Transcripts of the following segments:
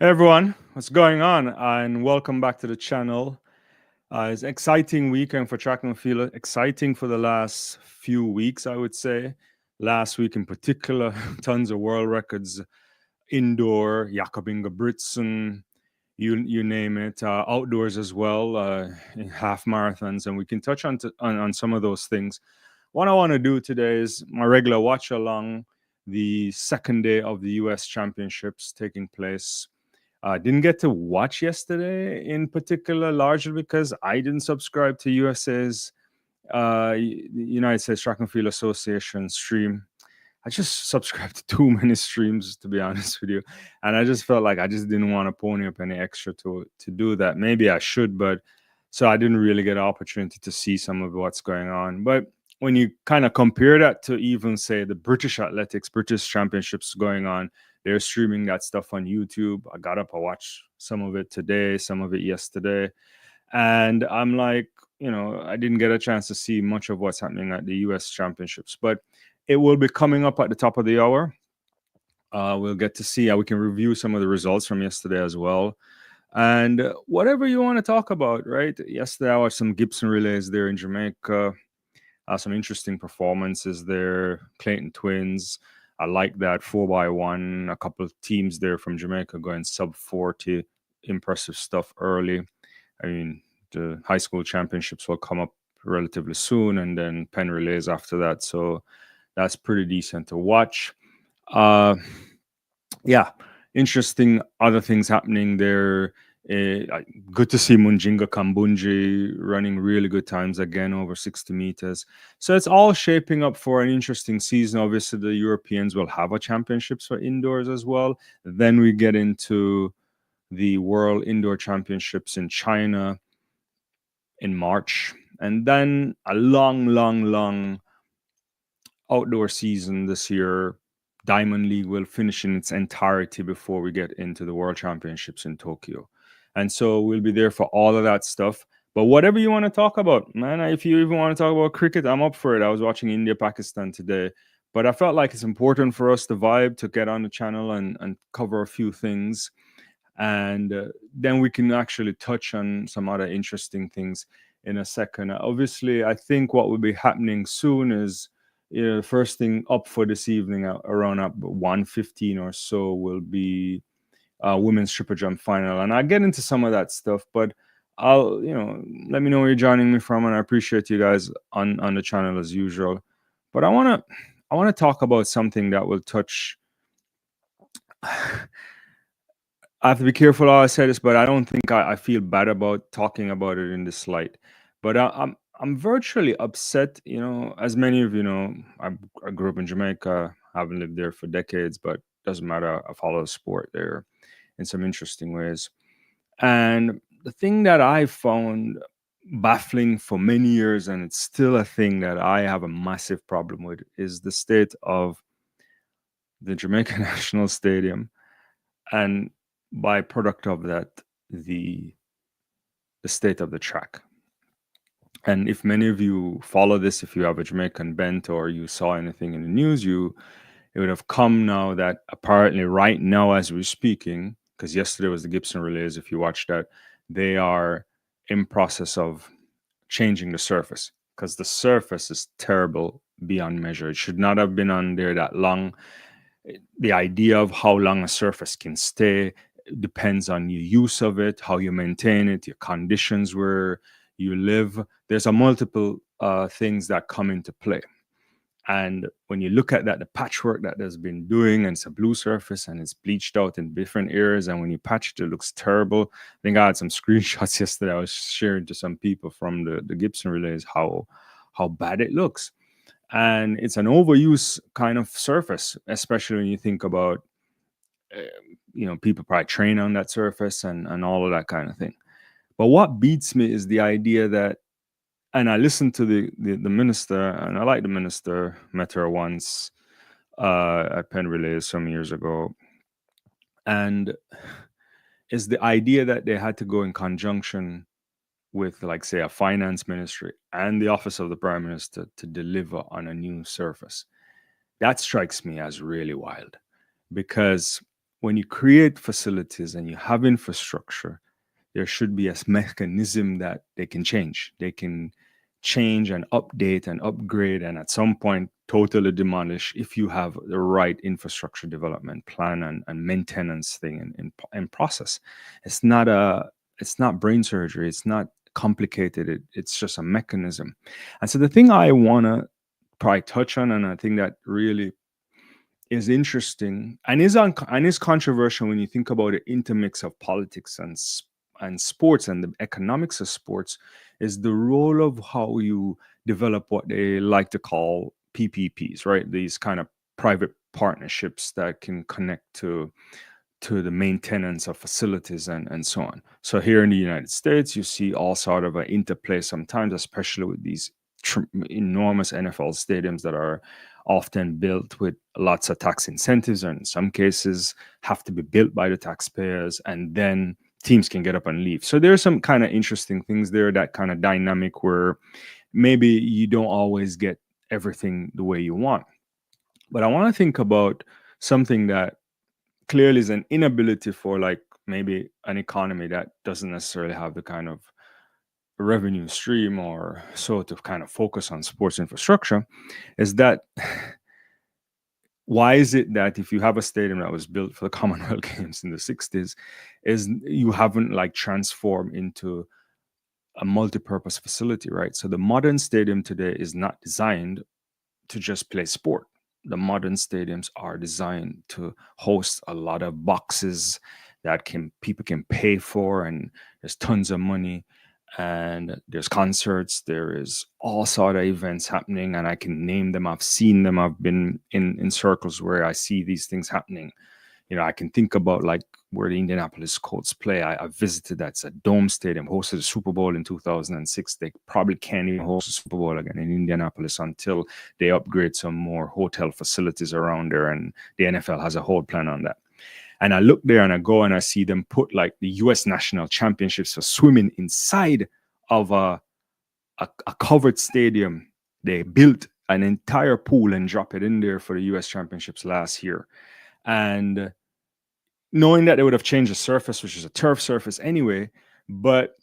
Hey everyone, what's going on? And welcome back to the channel. It's an exciting weekend for track and field. Exciting for the last few weeks, I would say. Last week in particular, tons of world records indoor, Jakob Ingebrigtsen, you name it. Outdoors as well, in half marathons, and we can touch on some of those things. What I want to do today is my regular watch along the second day of the U.S. Championships taking place. Didn't get to watch yesterday in particular, largely because I didn't subscribe to United States Track and Field Association stream. I just subscribed to too many streams, to be honest with you, and I just felt like I just didn't want to pony up any extra to do that. Maybe I should, but so I didn't really get an opportunity to see some of what's going on. But when you kind of compare that to even say the British athletics, British championships going on, they're streaming that stuff on YouTube. I got up, I watched some of it today, some of it yesterday. And I'm like, I didn't get a chance to see much of what's happening at the US Championships, but it will be coming up at the top of the hour. We'll get to see how we can review some of the results from yesterday as well. And whatever you want to talk about, right? Yesterday, I watched some Gibson Relays there in Jamaica. Some interesting performances there. Clayton Twins. I like that 4x1. A couple of teams there from Jamaica going sub 40. Impressive stuff early. I mean, the high school championships will come up relatively soon, and then Penn Relays after that. So that's pretty decent to watch. Yeah, interesting other things happening there. Good to see Munjinga Kambunji running really good times again, over 60 meters. So it's all shaping up for an interesting season. Obviously, the Europeans will have a championships for indoors as well. Then we get into the World Indoor Championships in China in March. And then a long outdoor season this year. Diamond League will finish in its entirety before we get into the World Championships in Tokyo. And so we'll be there for all of that stuff. But whatever you want to talk about, man, if you even want to talk about cricket, I'm up for it. I was watching India-Pakistan today. But I felt like it's important for us to vibe, to get on the channel and cover a few things. And then we can actually touch on some other interesting things in a second. Obviously, I think what will be happening soon is the first thing up for this evening around 1:15 or so will be women's triple jump final, and I'll get into some of that stuff, but I'll let me know where you're joining me from, and I appreciate you guys on the channel as usual. But I want to talk about something that will touch I have to be careful how I say this, but I don't think I feel bad about talking about it in this light. But I'm virtually upset. As many of you know, I grew up in Jamaica. Haven't lived there for decades, but doesn't matter. I follow the sport there in some interesting ways. And the thing that I found baffling for many years, and it's still a thing that I have a massive problem with, is the state of the Jamaica National Stadium, and byproduct of that, the state of the track. And if many of you follow this, if you have a Jamaican bent or you saw anything in the news, it would have come now that apparently right now as we're speaking, because yesterday was the Gibson Relays, if you watched that, they are in process of changing the surface, because the surface is terrible beyond measure. It should not have been on there that long. The idea of how long a surface can stay depends on your use of it, how you maintain it, your conditions where you live. There's a multiple things that come into play. And when you look at that, the patchwork that there's been doing, and it's a blue surface and it's bleached out in different areas, and when you patch it, it looks terrible. I think I had some screenshots yesterday I was sharing to some people from the Gibson Relays how bad it looks. And it's an overuse kind of surface, especially when you think about people probably train on that surface and all of that kind of thing. But what beats me is the idea that, and I listened to the minister, and I like the minister, met her once at Penn Relays some years ago, and is the idea that they had to go in conjunction with, like, say, a finance ministry and the office of the prime minister to deliver on a new surface. That strikes me as really wild, because when you create facilities and you have infrastructure, there should be a mechanism that they can change. They can change and update and upgrade, and at some point totally demolish if you have the right infrastructure development plan and maintenance thing in process. It's not a it's not brain surgery. It's not complicated. It's just a mechanism. And so the thing I want to probably touch on, and I think that really is interesting and is controversial when you think about the intermix of politics and sports and the economics of sports, is the role of how you develop what they like to call PPPs, right? These kind of private partnerships that can connect to the maintenance of facilities and so on. So here in the United States, you see all sort of an interplay sometimes, especially with these enormous NFL stadiums that are often built with lots of tax incentives, and in some cases have to be built by the taxpayers, and then teams can get up and leave. So there's some kind of interesting things there, that kind of dynamic where maybe you don't always get everything the way you want. But I want to think about something that clearly is an inability for like maybe an economy that doesn't necessarily have the kind of revenue stream or so to kind of focus on sports infrastructure, is that why is it that if you have a stadium that was built for the Commonwealth Games in the 60s, is you haven't like transformed into a multi-purpose facility, right? So the modern stadium today is not designed to just play sport. The modern stadiums are designed to host a lot of boxes that people can pay for, and there's tons of money, and there's concerts, there is all sort of events happening, and I can name them. I've seen them. I've been in circles where I see these things happening. You know, I can think about like where the Indianapolis Colts play. I visited, that's a dome stadium, hosted a Super Bowl in 2006. They probably can't even host a Super Bowl again in Indianapolis until they upgrade some more hotel facilities around there, and the NFL has a whole plan on that. And I look there and I go and I see them put like the US national championships for swimming inside of a covered stadium. They built an entire pool and drop it in there for the US championships last year. And knowing that they would have changed the surface, which is a turf surface anyway, but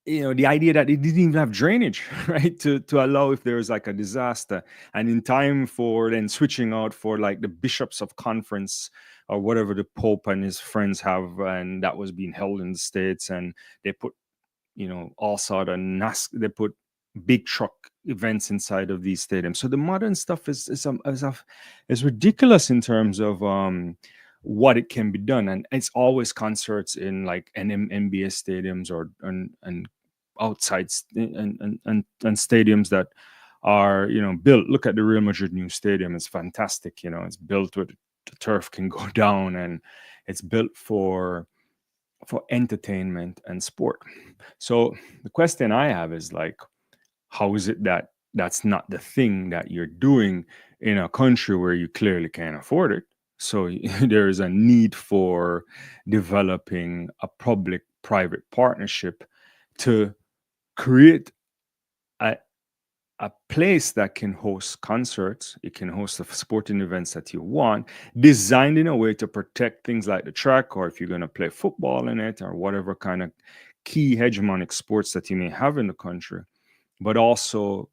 you know, the idea that it didn't even have drainage, right, to allow if there was like a disaster, and in time for then switching out for like the bishops of conference or whatever the Pope and his friends have, and that was being held in the States, and they put, you know, all sort of they put big truck events inside of these stadiums. So the modern stuff is ridiculous in terms of what it can be done, and it's always concerts in like NBA stadiums or and outside and stadiums that are, you know, built. Look at the Real Madrid new stadium; it's fantastic. You know, it's built with the turf can go down, and it's built for entertainment and sport. So the question I have is like, how is it that that's not the thing that you're doing in a country where you clearly can't afford it? So there is a need for developing a public-private partnership to create a, a place that can host concerts, it can host the sporting events that you want, designed in a way to protect things like the track, or if you're going to play football in it, or whatever kind of key hegemonic sports that you may have in the country, but also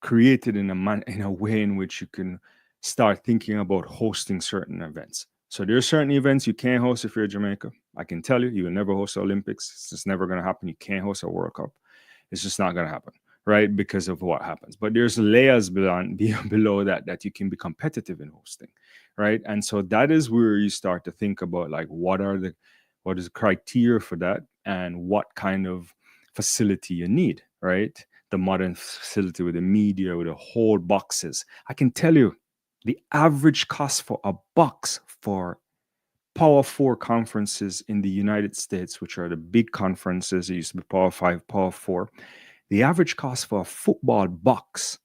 created in a way in which you can start thinking about hosting certain events. So there are certain events you can't host if you're Jamaica. I can tell you, you will never host the Olympics. It's just never going to happen. You can't host a World Cup. It's just not going to happen, right? Because of what happens. But there's layers below that you can be competitive in hosting, right? And so that is where you start to think about like what is the criteria for that, and what kind of facility you need, right? The modern facility with the media, with the whole boxes. I can tell you the average cost for a box for Power 4 conferences in the United States, which are the big conferences, it used to be Power 5, Power 4. The average cost for a football box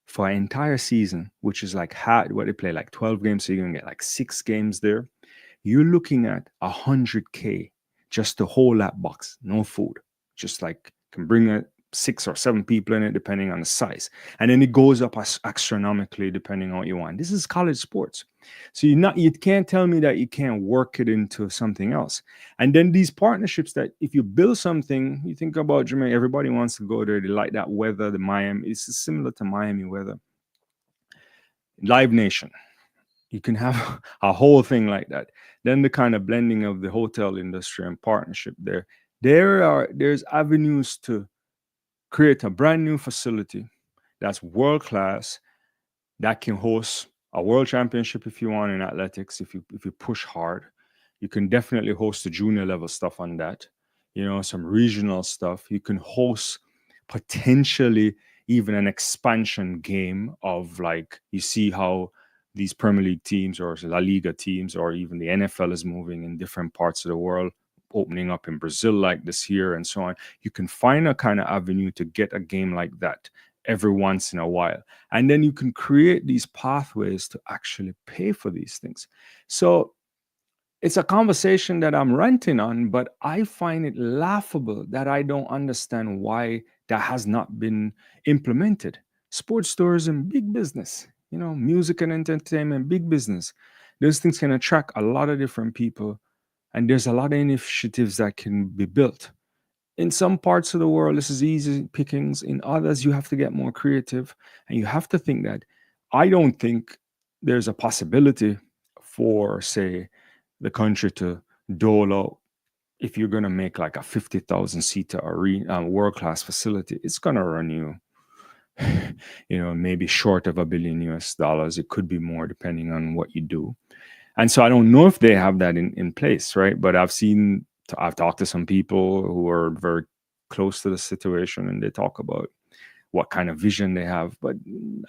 for an entire season, which is like what they play, like 12 games, so you're going to get like 6 games there. You're looking at $100K just to hold that box, no food. Just like can bring 6 or 7 people in it, depending on the size. And then it goes up astronomically depending on what you want. This is college sports. So you can't tell me that you can't work it into something else. And then these partnerships that if you build something, you think about Jamaica, everybody wants to go there. They like that weather, the Miami. It's similar to Miami weather. Live Nation. You can have a whole thing like that. Then the kind of blending of the hotel industry and partnership there. There's avenues to create a brand new facility that's world class, that can host a world championship if you want in athletics. If you push hard, you can definitely host the junior level stuff on that. Some regional stuff. You can host potentially even an expansion game of, like, you see how these Premier League teams or La Liga teams or even the NFL is moving in different parts of the world, opening up in Brazil like this year and so on. You can find a kind of avenue to get a game like that every once in a while. And then you can create these pathways to actually pay for these things. So it's a conversation that I'm ranting on, but I find it laughable that I don't understand why that has not been implemented. Sports tourism, big business, music and entertainment, big business. Those things can attract a lot of different people, and there's a lot of initiatives that can be built. In some parts of the world, this is easy pickings. In others, you have to get more creative, and you have to think that I don't think there's a possibility for, say, the country to dole out. If you're going to make like a 50,000 seater arena, world class facility, it's going to run you, maybe short of $1 billion. It could be more depending on what you do. And so I don't know if they have that in place, right? But I've talked to some people who are very close to the situation, and they talk about what kind of vision they have. But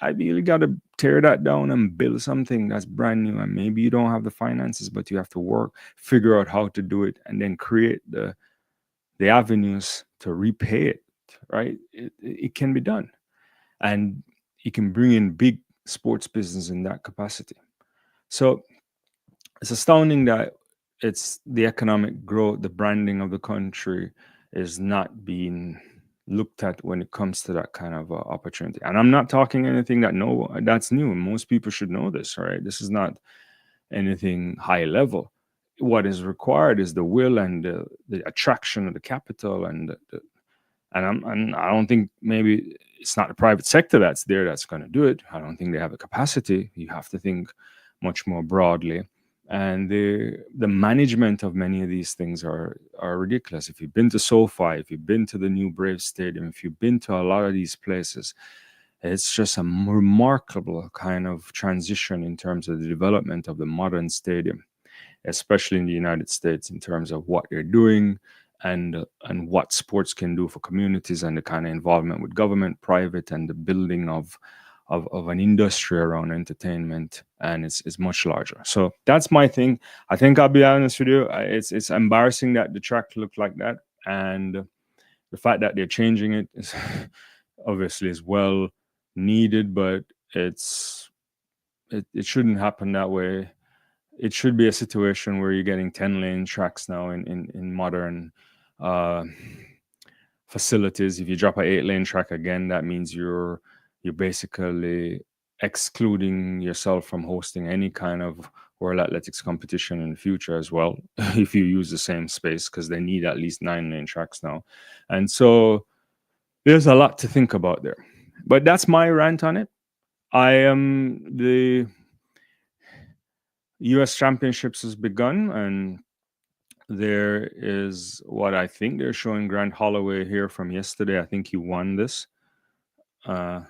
I really got to tear that down and build something that's brand new. And maybe you don't have the finances, but you have to figure out how to do it, and then create the avenues to repay it, right? It can be done. And you can bring in big sports business in that capacity. So it's astounding that it's the economic growth, the branding of the country is not being looked at when it comes to that kind of opportunity. And I'm not talking anything that's new. Most people should know this, right? This is not anything high level. What is required is the will and the attraction of the capital, and I don't think, maybe it's not the private sector that's going to do it. I don't think they have the capacity. You have to think much more broadly. And the management of many of these things are ridiculous. If you've been to SoFi, if you've been to the new Brave Stadium, if you've been to a lot of these places, it's just a remarkable kind of transition in terms of the development of the modern stadium, especially in the United States, in terms of what they're doing and what sports can do for communities, and the kind of involvement with government, private, and the building of an industry around entertainment, and it's much larger. So that's my thing. I think I'll be honest with you, it's embarrassing that the track looked like that, and the fact that they're changing it is obviously is well needed, but it shouldn't happen that way. It should be a situation where you're getting 10-lane tracks now in modern facilities. If you drop an 8-lane track again, that means you're basically excluding yourself from hosting any kind of World Athletics competition in the future as well, if you use the same space, because they need at least 9-lane tracks now. And so there's a lot to think about there. But that's my rant on it. The US Championships has begun, and there is what I think they're showing Grant Holloway here from yesterday. I think he won this. But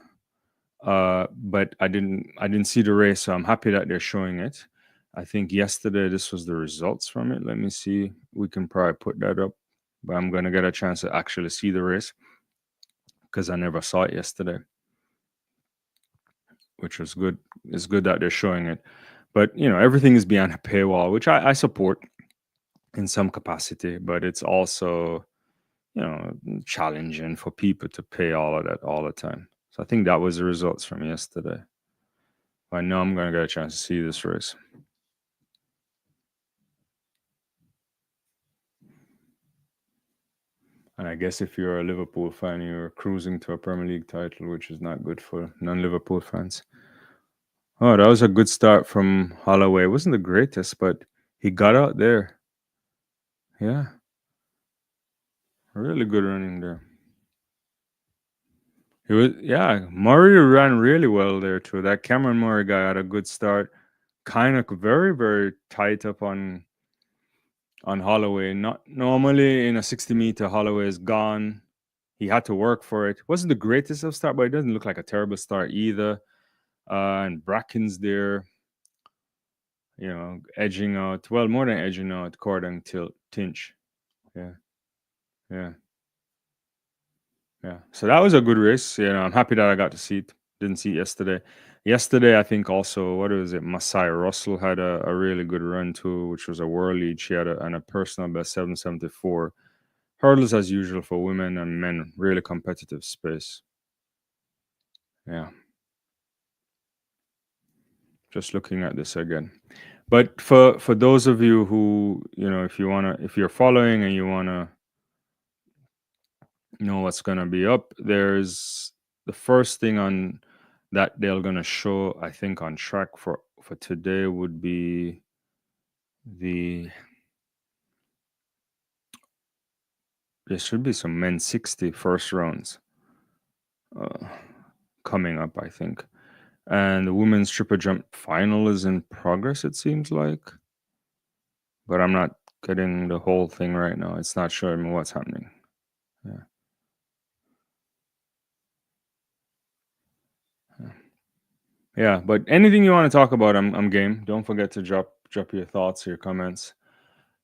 I didn't see the race, so I'm happy that they're showing it. I think yesterday this was the results from it. Let me see. We can probably put that up, but I'm gonna get a chance to actually see the race because I never saw it yesterday, which was good. It's good that they're showing it, but everything is behind a paywall, which I support in some capacity, but it's also challenging for people to pay all of that all the time. So I think that was the results from yesterday. I know I'm going to get a chance to see this race. And I guess if you're a Liverpool fan, you're cruising to a Premier League title, which is not good for non-Liverpool fans. Oh, that was a good start from Holloway. It wasn't the greatest, but he got out there. Yeah, really good running there. He was, yeah, Murray ran really well there too. That Cameron Murray guy had a good start. Kind of very, very tight up on Holloway. Not normally in a 60-meter, Holloway is gone. He had to work for it. Wasn't the greatest of start, but it doesn't look like a terrible start either. And Bracken's there, edging out. Well, more than edging out, Cordon Tinch. Yeah, yeah, yeah. So that was a good race. I'm happy that I got to see it. Didn't see it yesterday. Yesterday, I think also, what was it? Masai Russell had a really good run too, which was a world lead. She had a personal best 774. Hurdles as usual for women and men. Really competitive space. Yeah. Just looking at this again. But for those of you who, if you're following and you wanna know what's gonna be up, there's the first thing on that they're gonna show, I think, on track for today would be the there should be some men's 60 first rounds uh, coming up, I think. And the women's triple jump final is in progress, it seems like. But I'm not getting the whole thing right now. It's not showing me what's happening. Yeah. Yeah, but anything you want to talk about, I'm game. Don't forget to drop your thoughts, your comments.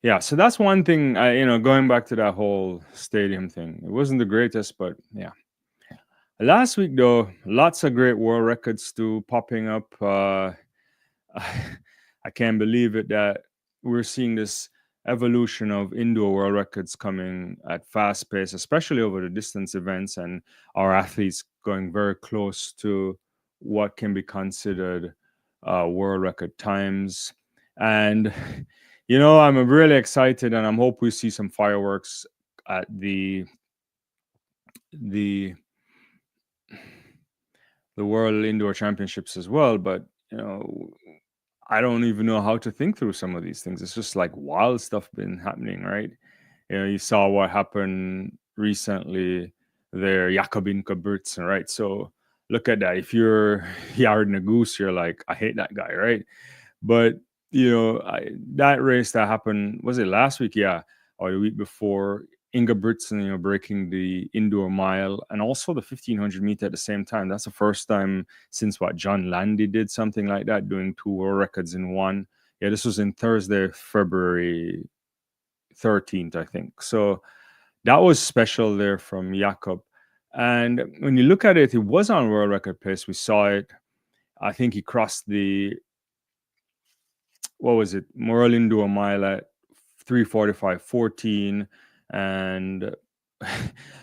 Yeah, so that's one thing. Going back to that whole stadium thing, it wasn't the greatest, but yeah. Last week though, lots of great world records too popping up. I can't believe it that we're seeing this evolution of indoor world records coming at fast pace, especially over the distance events, and our athletes going very close to what can be considered world record times. And I'm really excited, and I'm hope we see some fireworks at the the World Indoor Championships as well. But I don't even know how to think through some of these things. It's just like wild stuff been happening, right? You saw what happened recently there, Jacobin Kaburtsen, right? So look at that. If you're Yard Nagoose, you're like, I hate that guy, right? But that race that happened, was it last week? Yeah, or the week before. Ingebrigtsen, breaking the indoor mile and also the 1500-meter at the same time. That's the first time since John Landy did something like that, doing two world records in one. Yeah, this was in Thursday, February 13th, I think. So that was special there from Jakob. And when you look at it, it was on world record pace. We saw it. I think he crossed what was it, Moral Indoor Mile at 3:45:14, and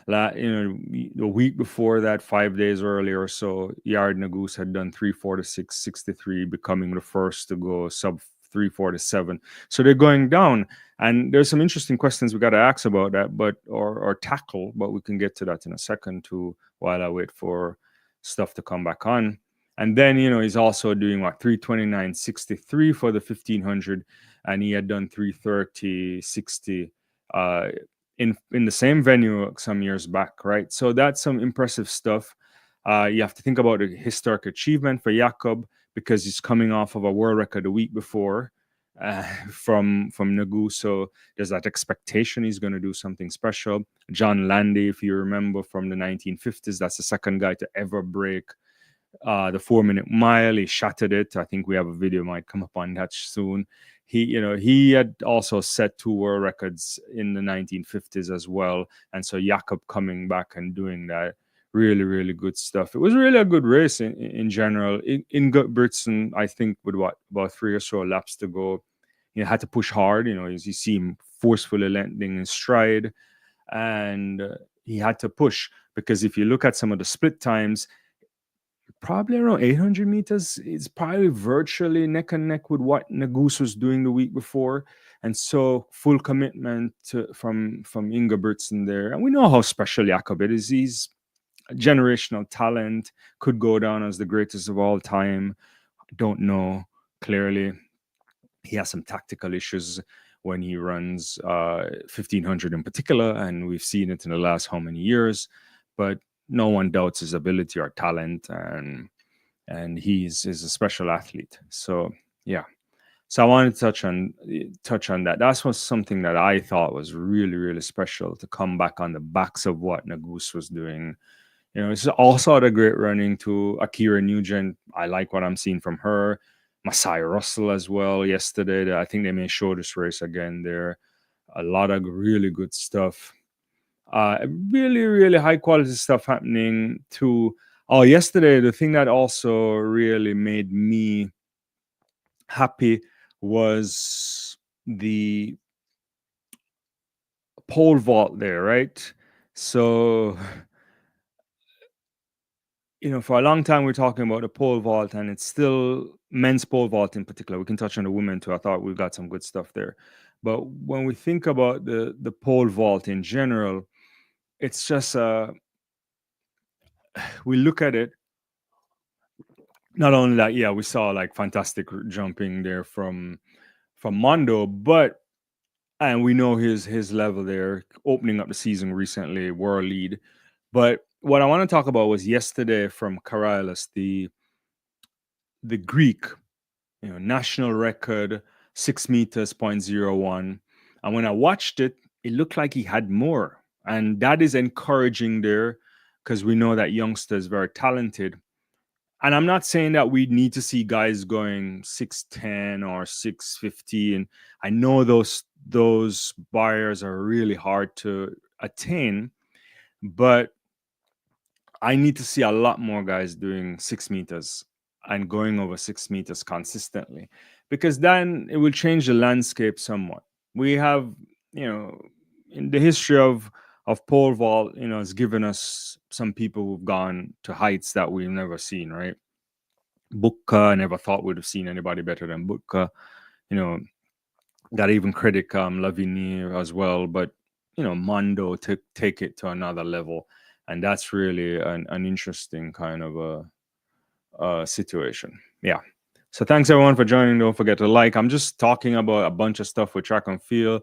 the week before that, 5 days earlier or so, Yard Nagoose had done 3:46:63, becoming the first to go sub 3:47. So they're going down, and there's some interesting questions we got to ask about that, but or tackle, but we can get to that in a second too, while I wait for stuff to come back on. And then, he's also doing 3:29:63 for the 1500, and he had done 3:30:60 in the same venue some years back, right? So that's some impressive stuff. You have to think about the historic achievement for Jakob because he's coming off of a world record a week before from Nagu. So there's that expectation he's going to do something special. John Landy, if you remember from the 1950s, that's the second guy to ever break the 4-minute mile. He shattered it. I think we have a video might come up on that soon. He had also set two world records in the 1950s as well, and so Jakob coming back and doing that, really, really good stuff. It was really a good race in general. In Gutbertson, I think with about 3 or so laps to go, had to push hard. You see him forcefully landing in stride, and he had to push because if you look at some of the split times, probably around 800 meters. It's probably virtually neck and neck with what Nagus was doing the week before. And so full commitment from Ingebrigtsen there. And we know how special Jakob is. He's a generational talent, could go down as the greatest of all time. Don't know clearly. He has some tactical issues when he runs 1500 in particular, and we've seen it in the last how many years. But no one doubts his ability or talent, and he's is a special athlete. So yeah. So I wanted to touch on that. That was something that I thought was really, really special to come back on the backs of what Nagus was doing. You know, it's also the great running to Akira Nugent. I like what I'm seeing from her. Masai Russell as well yesterday. I think they may show this race again there. A lot of really good stuff. Really, really high quality stuff happening too. Oh, yesterday, the thing that also really made me happy was the pole vault there, right? So, you know, for a long time we're talking about the pole vault, and it's still men's pole vault in particular. We can touch on the women too. I thought we've got some good stuff there. But when we think about the pole vault in general, it's just we look at it. Not only that, yeah, we saw like fantastic jumping there from Mondo, but and we know his level there, opening up the season recently, world lead. But what I want to talk about was yesterday from Karailis, the Greek, you know, national record, 6 meters, 0.01. And when I watched it, it looked like he had more. And that is encouraging there because we know that youngster is very talented. And I'm not saying that we need to see guys going 6'10 or 6'15. I know those buyers are really hard to attain, but I need to see a lot more guys doing 6 meters and going over 6 meters consistently, because then it will change the landscape somewhat. We have, you know, in the history of pole vault, you know, has given us some people who've gone to heights that we've never seen, right? Bukka, I never thought we'd have seen anybody better than Bukka. You know, got even credit Lavini as well, but you know, Mondo to take it to another level, and that's really an interesting kind of a situation. Yeah. So thanks everyone for joining. Don't forget to like. I'm just talking about a bunch of stuff with track and field,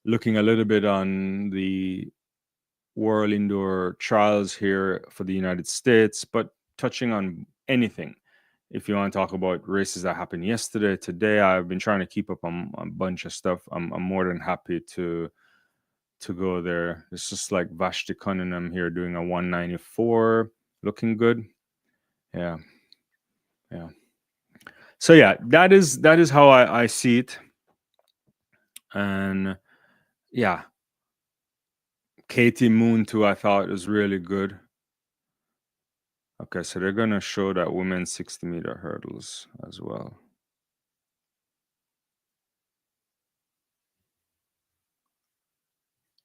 looking a little bit on the World Indoor Trials here for the United States, but touching on anything. If you want to talk about races that happened yesterday, today, I've been trying to keep up on a bunch of stuff. I'm more than happy to go there. It's just like Vashti Cunningham here doing a 194, looking good. Yeah, yeah. So yeah, that is how I see it, and yeah, Katie Moon too. I thought was really good. Okay, so they're gonna show that women's 60-meter hurdles as well.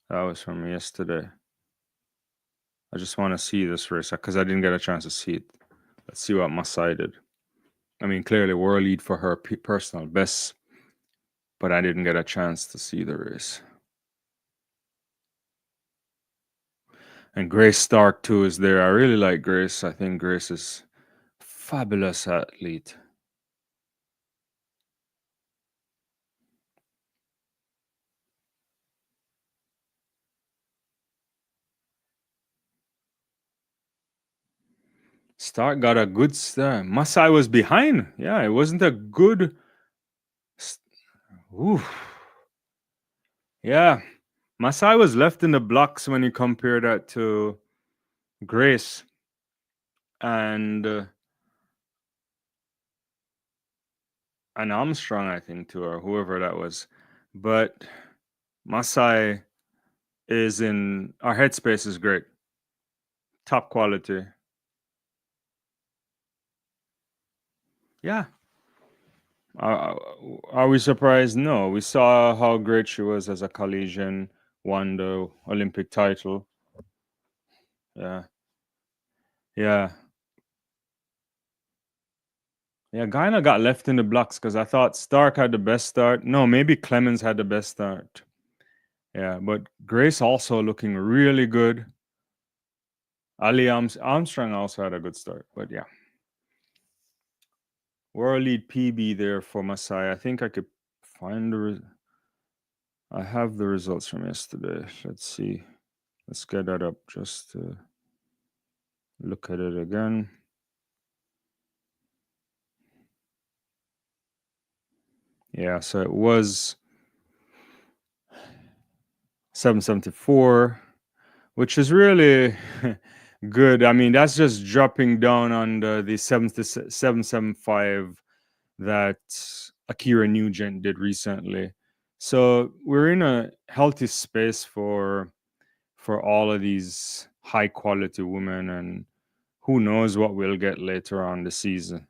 That was from yesterday. I just want to see this race because I didn't get a chance to see it. Let's see what Masai did. I mean, clearly world lead for her personal best, but I didn't get a chance to see the race. And Grace Stark too is there. I really like Grace. I think Grace is fabulous athlete. Stark got a good start. Masai was behind. Yeah, it wasn't a good. Oof. Yeah, Masai was left in the blocks when you compare that to Grace and Armstrong, I think, too, or whoever that was. But Masai is in our headspace is great, top quality. Yeah. Are we surprised? No. We saw how great she was as a collegian, won the Olympic title. Yeah. Yeah. Yeah, Guyana got left in the blocks because I thought Stark had the best start. No, maybe Clemens had the best start. Yeah, but Grace also looking really good. Armstrong also had a good start. But yeah, world lead PB there for Masai. I think I could find I have the results from yesterday. Let's see. Let's get that up just to look at it again. Yeah, so it was 774, which is really good. I mean, that's just dropping down on the 775 that Akira Nugent did recently. So we're in a healthy space for all of these high quality women, and who knows what we'll get later on the season.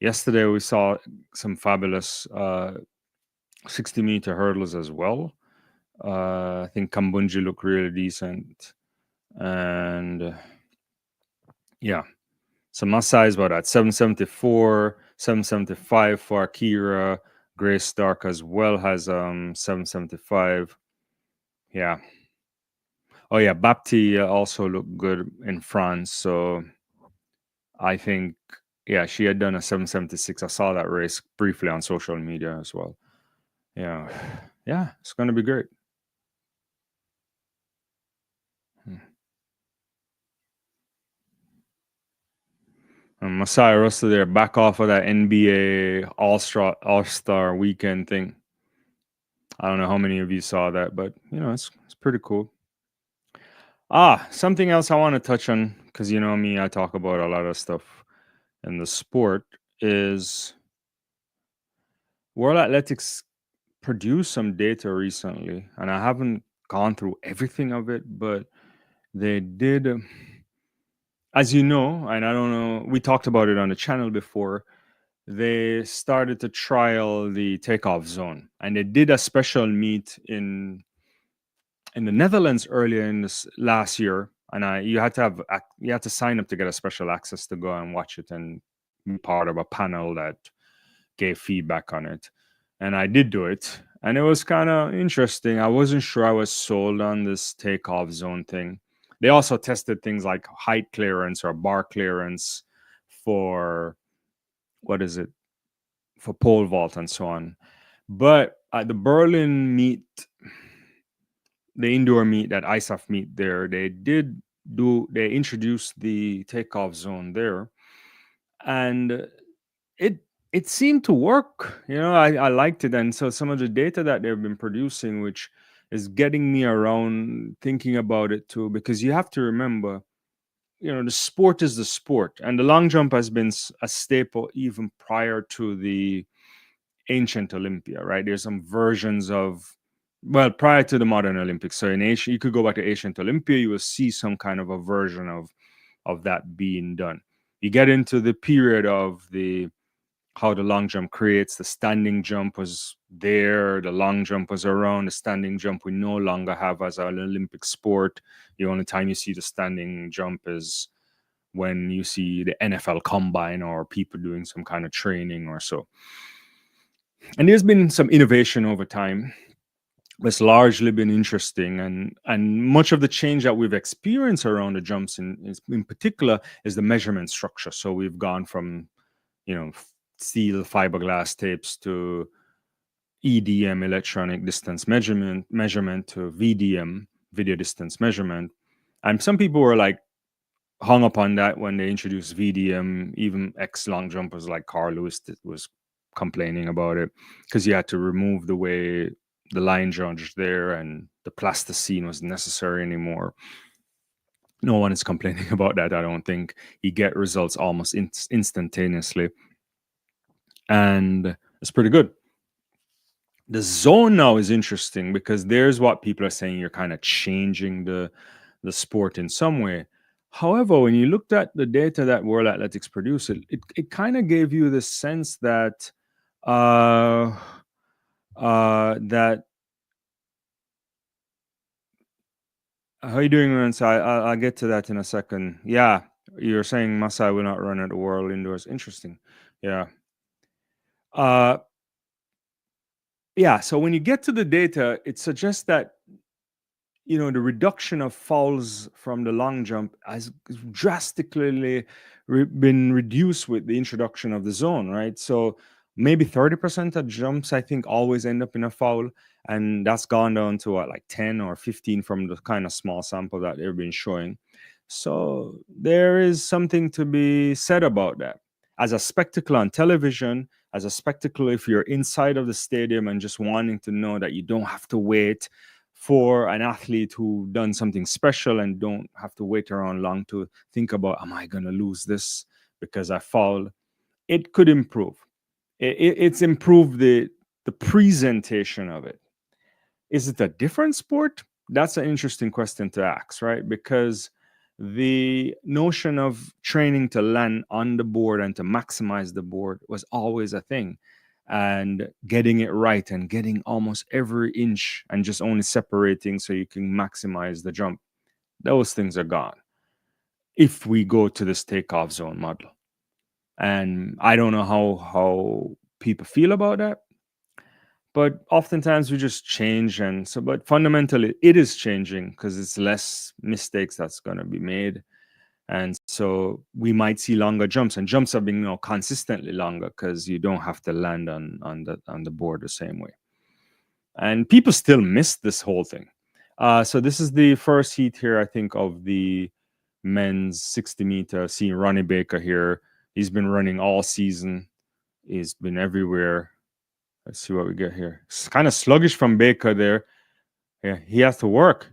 Yesterday we saw some fabulous 60-meter hurdles as well. I think Kambunji looked really decent, and yeah. So Masai is about at 774, 775 for Akira. Grace Stark as well has 775. Yeah. Oh yeah, Bapti also looked good in France. So I think yeah, she had done a 776. I saw that race briefly on social media as well. Yeah. Yeah, it's gonna be great. Hmm. And Masai Russell there, back off of that NBA All-Star weekend thing. I don't know how many of you saw that, but it's pretty cool. Something else I want to touch on, because you know me, I talk about a lot of stuff in the sport, is World Athletics produced some data recently, and I haven't gone through everything of it, but they did, as you know, and I don't know, we talked about it on the channel before. They started to trial the takeoff zone, and they did a special meet in the Netherlands earlier in this last year, and you had to sign up to get a special access to go and watch it and be part of a panel that gave feedback on it. And I did do it, and it was kind of interesting. I wasn't sure I was sold on this takeoff zone thing. They also tested things like height clearance or bar clearance for what is it for pole vault and so on. But at the Berlin meet, the indoor meet, that ISAF meet there, they introduced the takeoff zone there, and it it seemed to work. I liked it, and so some of the data that they've been producing, which is getting me around thinking about it too, because you have to remember, the sport is the sport, and the long jump has been a staple even prior to the ancient Olympia, right? There's some versions of, well, prior to the modern Olympics. So in ancient, you could go back to ancient Olympia, you will see some kind of a version of that being done. You get into the period of the how the long jump creates. The standing jump was there, the long jump was around. The standing jump we no longer have as an Olympic sport. The only time you see the standing jump is when you see the NFL combine or people doing some kind of training or so. And there's been some innovation over time. It's largely been interesting, and much of the change that we've experienced around the jumps in particular is the measurement structure. So we've gone from steel fiberglass tapes to EDM, electronic distance measurement to VDM, video distance measurement. And some people were like hung up on that when they introduced VDM. Even ex long jumpers like Carl Lewis was complaining about it because you had to remove the way the line judge there, and the plasticine was necessary anymore. No one is complaining about that, I don't think. You get results almost instantaneously, and it's pretty good. The zone now is interesting because there's what people are saying, you're kind of changing the sport in some way. However, when you looked at the data that World Athletics produced, it kind of gave you the sense that uh that how are you doing, Rance? I'll get to that in a second. Yeah, you're saying Masai will not run at the World Indoors. Interesting. Yeah. Uh, yeah. So when you get to the data, it suggests that the reduction of fouls from the long jump has drastically been reduced with the introduction of the zone, right? So maybe 30% of jumps, I think, always end up in a foul. And that's gone down to what, like 10 or 15 from the kind of small sample that they've been showing. So there is something to be said about that. As a spectacle on television, as a spectacle, if you're inside of the stadium and just wanting to know that you don't have to wait for an athlete who done something special and don't have to wait around long to think about, am I going to lose this because I fouled? It could improve. It's improved the presentation of it. Is it a different sport? That's an interesting question to ask, right? Because the notion of training to land on the board and to maximize the board was always a thing. And getting it right and getting almost every inch and just only separating so you can maximize the jump. Those things are gone if we go to this takeoff zone model. And I don't know how people feel about that, but oftentimes we just change. And so, but fundamentally it is changing because it's less mistakes that's going to be made. And so we might see longer jumps, and jumps are being consistently longer because you don't have to land on the board the same way. And people still miss this whole thing. So this is the first heat here, I think, of the men's 60 meter. Seeing Ronnie Baker here. He's been running all season. He's been everywhere. Let's see what we get here. It's kind of sluggish from Baker there. Yeah, he has to work.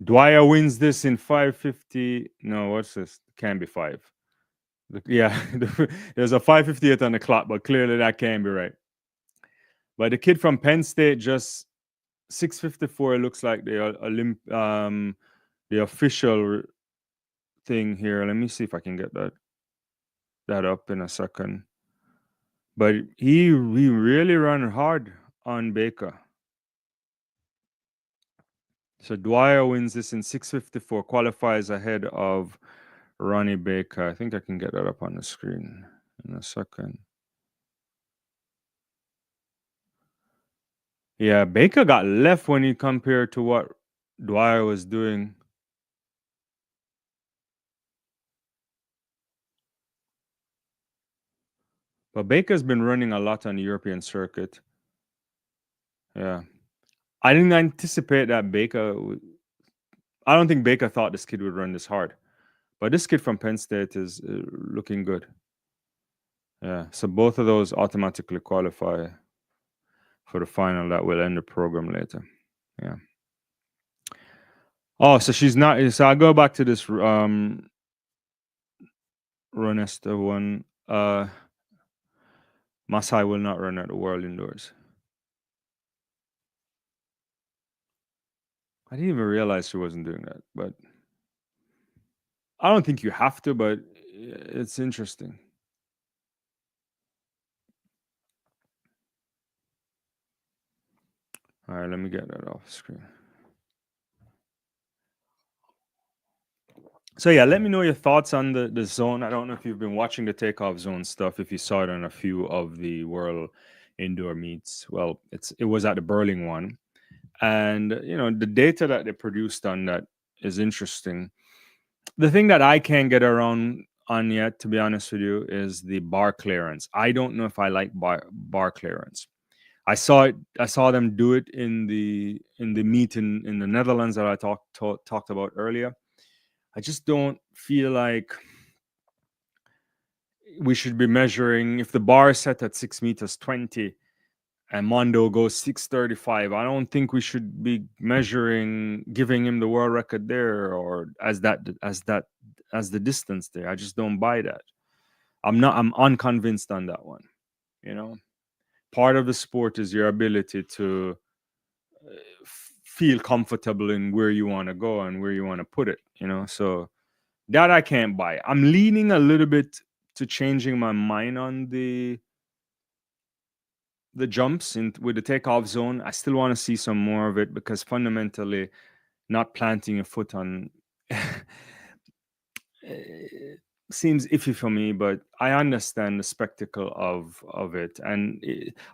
Dwyer wins this in 5:50. No, what's this? Can't be 5. Yeah, there's a 5:58 on the clock, but clearly that can't be right. But the kid from Penn State just 6:54 looks like the official thing here. Let me see if I can get that up in a second. But he really ran hard on Baker. So Dwyer wins this in 6:54, qualifies ahead of Ronnie Baker. I think I can get that up on the screen in a second. Yeah, Baker got left when he compared to what Dwyer was doing. But Baker's been running a lot on the European circuit. Yeah. I didn't anticipate that I don't think Baker thought this kid would run this hard. But this kid from Penn State is looking good. Yeah. So both of those automatically qualify for the final that will end the program later. Yeah. Oh, so she's not. So I go back to this Ronesta one. Masai will not run at the World Indoors. I didn't even realize she wasn't doing that, but I don't think you have to, but it's interesting. All right, let me get that off screen. So yeah, let me know your thoughts on the zone. I don't know if you've been watching the takeoff zone stuff, if you saw it on a few of the world indoor meets. Well, it was at the Berlin one. And the data that they produced on that is interesting. The thing that I can't get around on yet, to be honest with you, is the bar clearance. I don't know if I like bar clearance. I saw it. I saw them do it in the meet in the Netherlands that I talked about earlier. I just don't feel like we should be measuring if the bar is set at 6 meters 20 and Mondo goes 6:35. I don't think we should be measuring, giving him the world record there or as the distance there. I just don't buy that. I'm unconvinced on that one. You know, part of the sport is your ability to feel comfortable in where you want to go and where you want to put it. So that I can't buy. I'm leaning a little bit to changing my mind on the jumps in with the takeoff zone. I still want to see some more of it because fundamentally, not planting a foot on seems iffy for me, but I understand the spectacle of it, and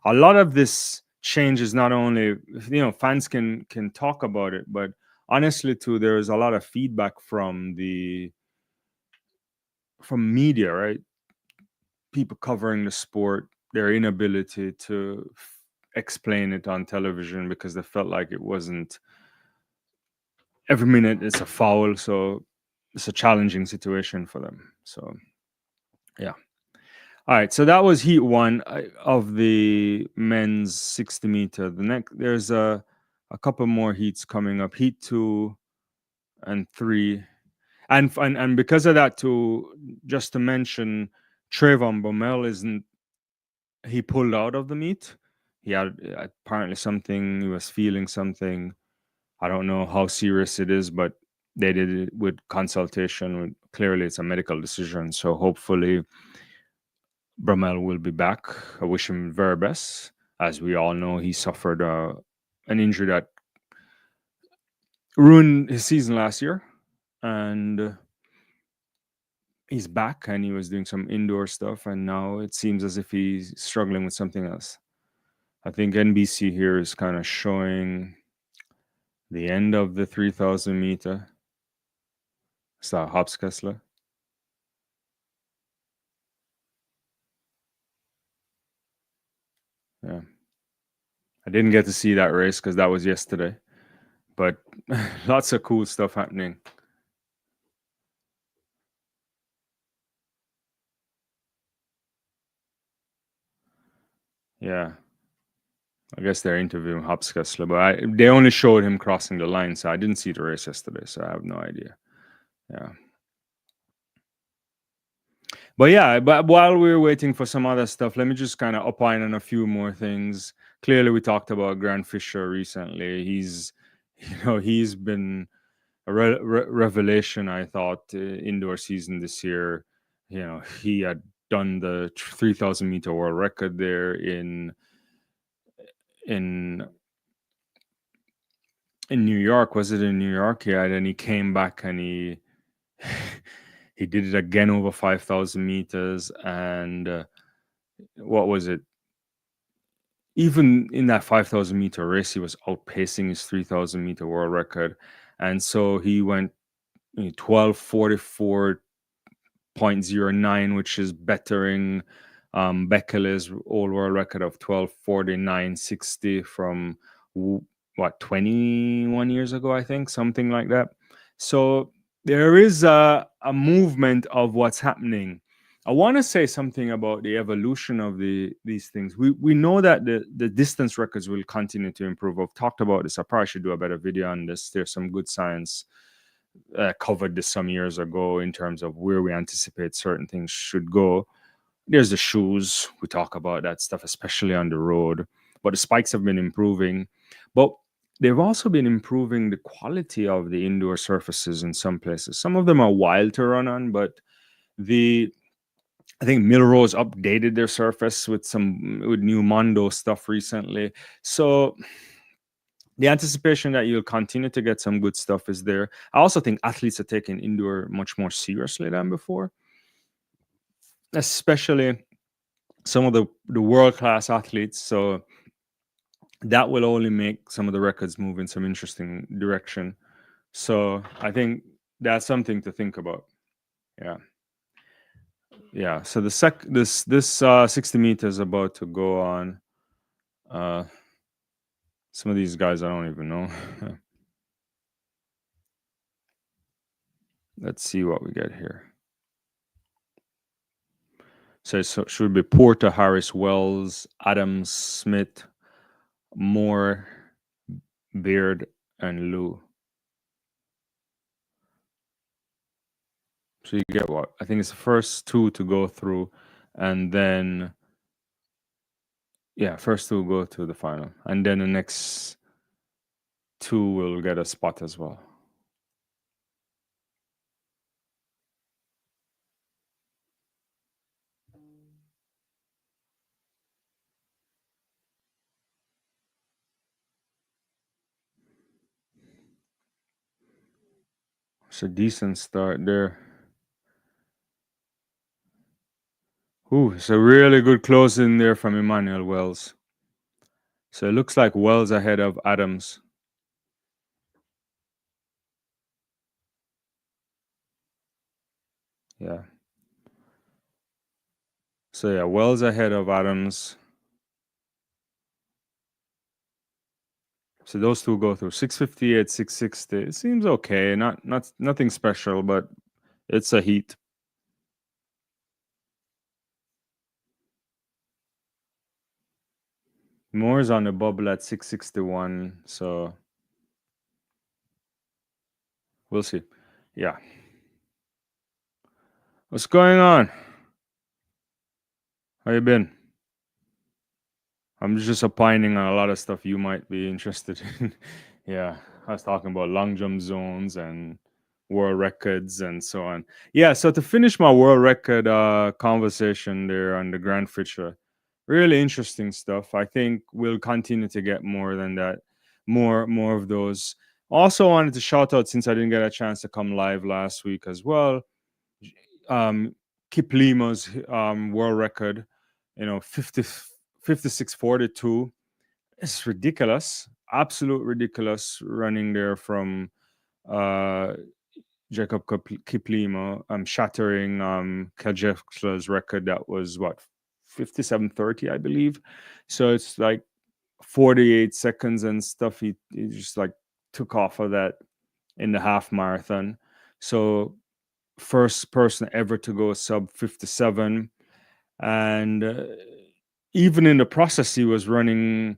a lot of this change is not only, fans can talk about it, but honestly too, there is a lot of feedback from media, right? People covering the sport, their inability to explain it on television because they felt like it wasn't every minute it's a foul, so it's a challenging situation for them. So yeah. All right, so that was heat one of the men's 60 meter. The next, there's a couple more heats coming up. Heat two and three, and because of that too, just to mention, Trayvon Bomel isn't. He pulled out of the meet. He had apparently something. He was feeling something. I don't know how serious it is, but they did it with consultation. Clearly, it's a medical decision. So hopefully, Bromell will be back. I wish him very best. As we all know, he suffered an injury that ruined his season last year, and he's back. And he was doing some indoor stuff, and now it seems as if he's struggling with something else. I think NBC here is kind of showing the end of the 3,000 meter. It's that Hopskessler. Yeah. I didn't get to see that race because that was yesterday, but lots of cool stuff happening. Yeah. I guess they're interviewing Hopskessler, but they only showed him crossing the line, so I didn't see the race yesterday, so I have no idea. Yeah. But yeah, but while we were waiting for some other stuff, let me just kind of opine on a few more things. Clearly, we talked about Grant Fisher recently. He's been a revelation, I thought, indoor season this year. He had done the 3,000 meter world record there in New York. Was it in New York? Yeah, and then he came back and he did it again over 5,000 meters. And what was it? Even in that 5,000 meter race, he was outpacing his 3,000 meter world record. And so he went 12:44.09, which is bettering Bekele's old world record of 12:49.60 from what, 21 years ago, I think, something like that. So there is a movement of what's happening. I want to say something about the evolution of these things. We know that the distance records will continue to improve. I've talked about this. I probably should do a better video on this. There's some good science covered this some years ago in terms of where we anticipate certain things should go. There's the shoes. We talk about that stuff, especially on the road. But the spikes have been improving. But they've also been improving the quality of the indoor surfaces in some places. Some of them are wild to run on, but I think Milrose updated their surface with new Mondo stuff recently. So the anticipation that you'll continue to get some good stuff is there. I also think athletes are taking indoor much more seriously than before, especially some of the world class athletes. So that will only make some of the records move in some interesting direction. So I think that's something to think about. Yeah. Yeah. So this 60 meters is about to go on. Some of these guys I don't even know. Let's see what we get here. So it should be Porter, Harris, Wells, Adams, Smith, Moore, Beard, and Lou. So you get what? I think it's the first two to go through, and then first two go to the final, and then the next two will get a spot as well. It's a decent start there. Ooh, it's a really good close in there from Emmanuel Wells. So it looks like Wells ahead of Adams. Yeah. So yeah, Wells ahead of Adams. So those two go through 658, 660. It seems okay. Not nothing special, but it's a heat. Moore's on the bubble at 661. So we'll see. Yeah. What's going on? How you been? I'm just opining on a lot of stuff you might be interested in. Yeah, I was talking about long jump zones and world records and so on. Yeah, so to finish my world record conversation there on the Grand Feature, really interesting stuff. I think we'll continue to get more than that, more of those. Also wanted to shout out since I didn't get a chance to come live last week as well. Um, Kip Lima's world record, 56:42. It's ridiculous, absolute ridiculous running there from uh, Jacob Kiplimo, shattering Kajewska's record that was what 57:30, I believe. So it's like 48 seconds and stuff. He just like took off of that in the half marathon. So first person ever to go sub 57, and even in the process he was running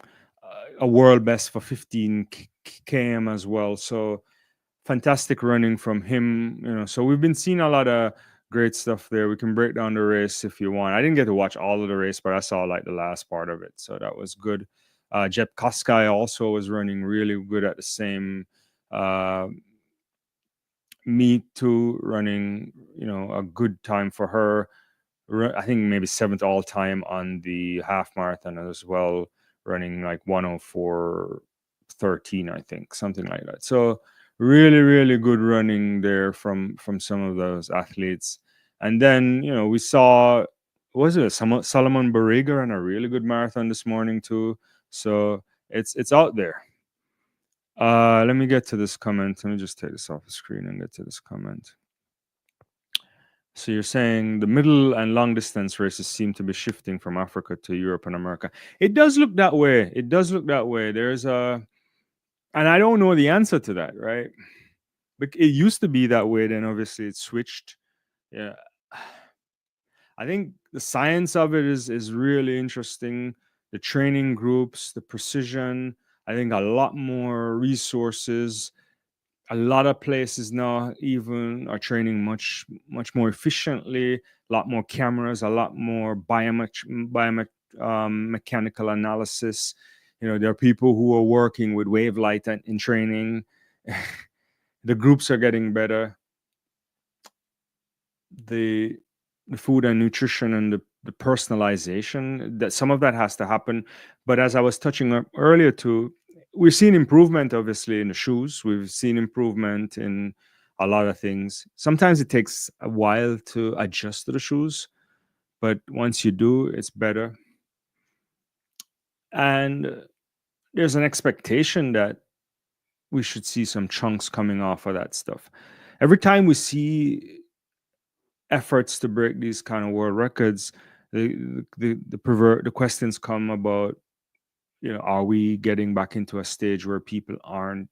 a world best for 15 km as well. So fantastic running from him, so we've been seeing a lot of great stuff there. We can break down the race if you want. I didn't get to watch all of the race, but I saw like the last part of it, so that was good. Jeb Koskai also was running really good at the same uh, meet too, running a good time for her. I think maybe seventh all time on the half marathon as well, running like 104:13, I think, something like that. So really, really good running there from some of those athletes. And then we saw, was it Solomon Barriga on a really good marathon this morning too. So it's out there. Let me get to this comment. Let me just take this off the screen and get to this comment. So you're saying the middle and long distance races seem to be shifting from Africa to Europe and America. It does look that way. It does look that way. And I don't know the answer to that, right? But it used to be that way. Then obviously it switched. Yeah, I think the science of it is really interesting. The training groups, the precision. I think a lot more resources. A lot of places now even are training much more efficiently. A lot more cameras, a lot more mechanical analysis. There are people who are working with wave light in training. The groups are getting better. The food and nutrition and the personalization, that some of that has to happen. But as I was touching on earlier too, we've seen improvement obviously in the shoes. We've seen improvement in a lot of things. Sometimes it takes a while to adjust to the shoes, but once you do, it's better. And there's an expectation that we should see some chunks coming off of that stuff. Every time we see efforts to break these kind of world records, the questions come about, are we getting back into a stage where people aren't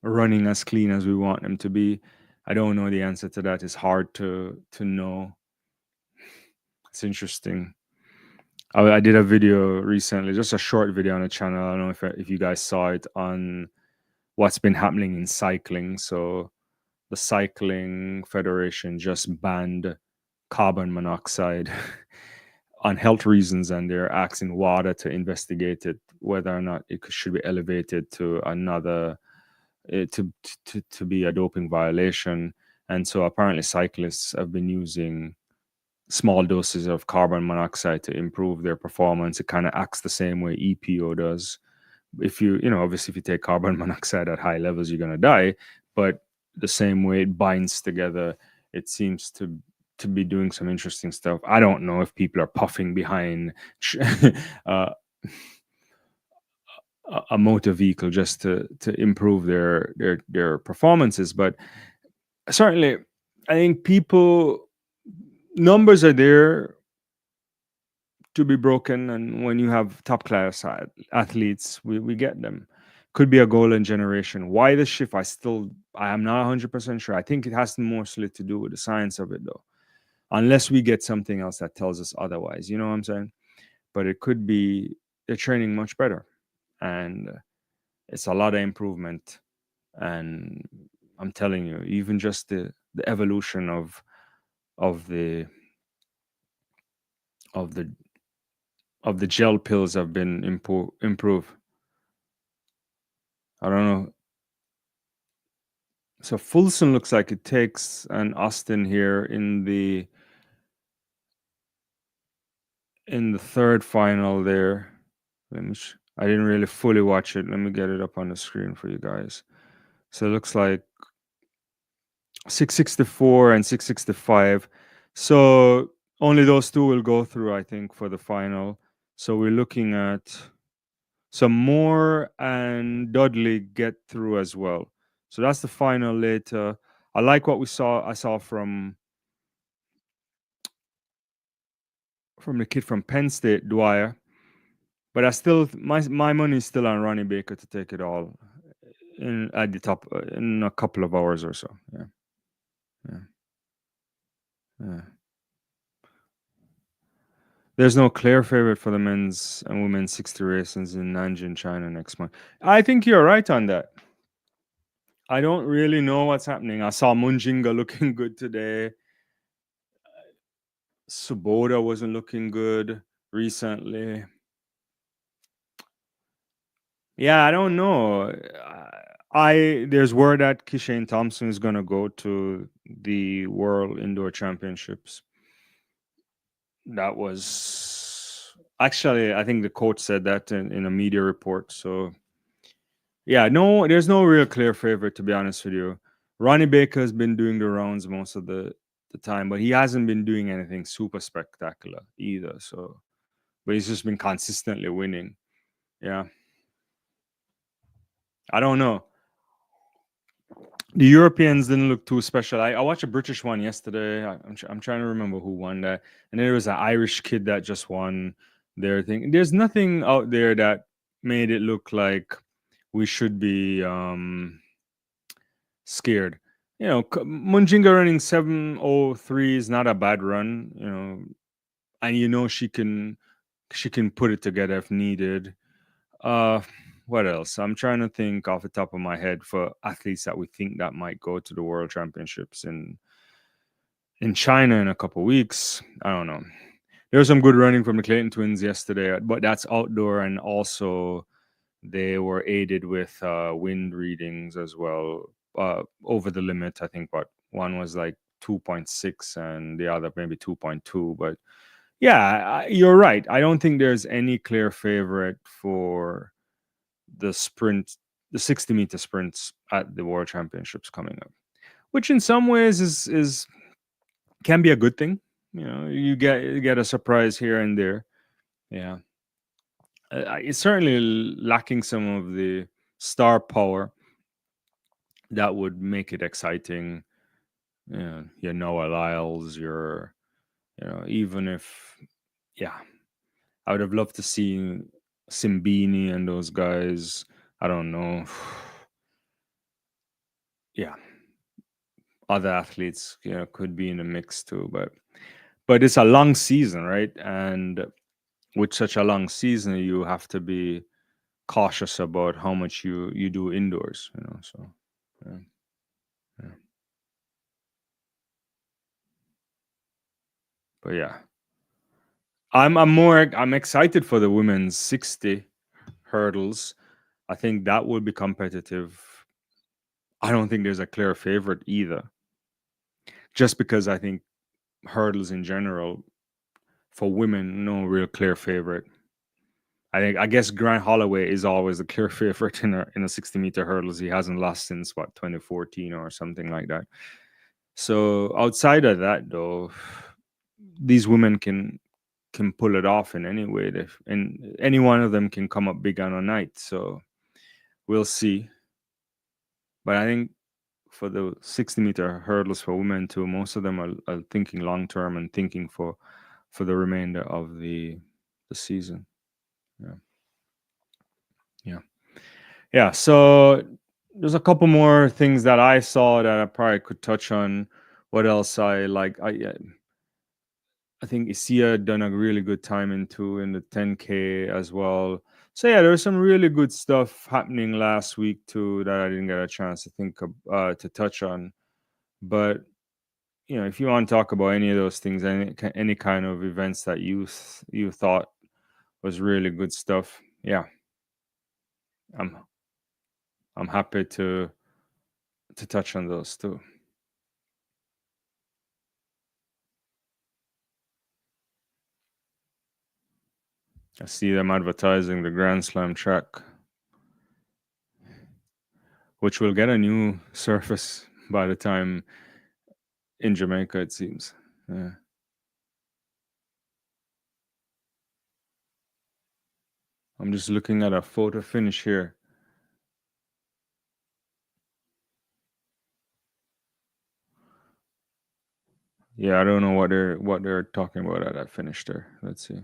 running as clean as we want them to be? I don't know the answer to that. It's hard to know. It's interesting. I did a video recently, just a short video on the channel. I don't know if you guys saw it, on what's been happening in cycling. So the Cycling Federation just banned carbon monoxide on health reasons, and they're asking WADA to investigate it, whether or not it should be elevated to another, to be a doping violation. And so apparently cyclists have been using small doses of carbon monoxide to improve their performance. It kind of acts the same way EPO does. If obviously if you take carbon monoxide at high levels, you're going to die, but the same way it binds together, it seems to be doing some interesting stuff. I don't know if people are puffing behind uh, a motor vehicle just to improve their performances, but certainly, I think people numbers are there to be broken, and when you have top class athletes, we get them. Could be a golden generation. Why the shift? I am not 100% sure. I think it has mostly to do with the science of it, though, unless we get something else that tells us otherwise. You know what I'm saying? But it could be they're training much better, and it's a lot of improvement. And I'm telling you, even just the evolution of the of the of the gel pills have been improved. I don't know. So Fulson looks like it takes an Austin here in the third final there. I didn't really fully watch it. Let me get it up on the screen for you guys. So it looks like 664 and 665. So only those two will go through, I think, for the final. So we're looking at some Moore and Dudley get through as well. So that's the final later. I like what I saw from the kid from Penn State, Dwyer. But I still my money is still on Ronnie Baker to take it all in at the top in a couple of hours or so. Yeah, yeah, yeah. There's no clear favorite for the men's and women's 60 races in Nanjing, China next month. I think you're right on that. I don't really know what's happening. I saw Munjinga looking good today. Suboda wasn't looking good recently. Yeah, I don't know. I there's word that Kishane Thompson is gonna go to the World Indoor Championships. That was actually, I think the coach said that in a media report. So yeah, no, there's no real clear favorite, to be honest with you. Ronnie Baker has been doing the rounds most of the time, but he hasn't been doing anything super spectacular either. So, but he's just been consistently winning. Yeah, I don't know. The Europeans didn't look too special. I watched a British one yesterday. I'm trying to remember who won that, and there was an Irish kid that just won their thing. There's nothing out there that made it look like we should be scared. You know, Munjinga running 7:03 is not a bad run. You know, and she can put it together if needed. Uh, what else? I'm trying to think off the top of my head for athletes that we think that might go to the World Championships in China in a couple weeks. I don't know. There was some good running from the Clayton twins yesterday, but that's outdoor, and also they were aided with wind readings as well over the limit. I think what one was like 2.6 and the other maybe 2.2. But yeah, you're right. I don't think there's any clear favorite for the sprint, the 60-meter sprints at the World Championships coming up, which in some ways is can be a good thing. You know, you get a surprise here and there. Yeah, it's certainly lacking some of the star power that would make it exciting. You know, Lyles, even if, yeah, I would have loved to see Simbini and those guys. I don't know. Yeah, other athletes, could be in the mix too, but it's a long season, right? And with such a long season, you have to be cautious about how much you do indoors, so yeah, yeah. But yeah, I'm excited for the women's 60 hurdles. I think that will be competitive. I don't think there's a clear favorite either, just because I think hurdles in general for women, no real clear favorite. I guess Grant Holloway is always the clear favorite in a 60-meter hurdles. He hasn't lost since 2014 or something like that. So outside of that, though, these women can pull it off in any way. And any one of them can come up big on a night. So we'll see. But I think for the 60-meter hurdles for women too, most of them are thinking long term and thinking for the remainder of the season. Yeah, yeah, yeah. So there's a couple more things that I saw that I probably could touch on. What else I like? I think Isia done a really good time in the 10K as well. So yeah, there was some really good stuff happening last week too that I didn't get a chance to think of, to touch on. But if you want to talk about any of those things, any kind of events that you thought was really good stuff, yeah, I'm I'm happy to touch on those too. I see them advertising the Grand Slam track, which will get a new surface by the time in Jamaica, it seems. Yeah. I'm just looking at a photo finish here. Yeah, I don't know what they're talking about at that finish there. Let's see.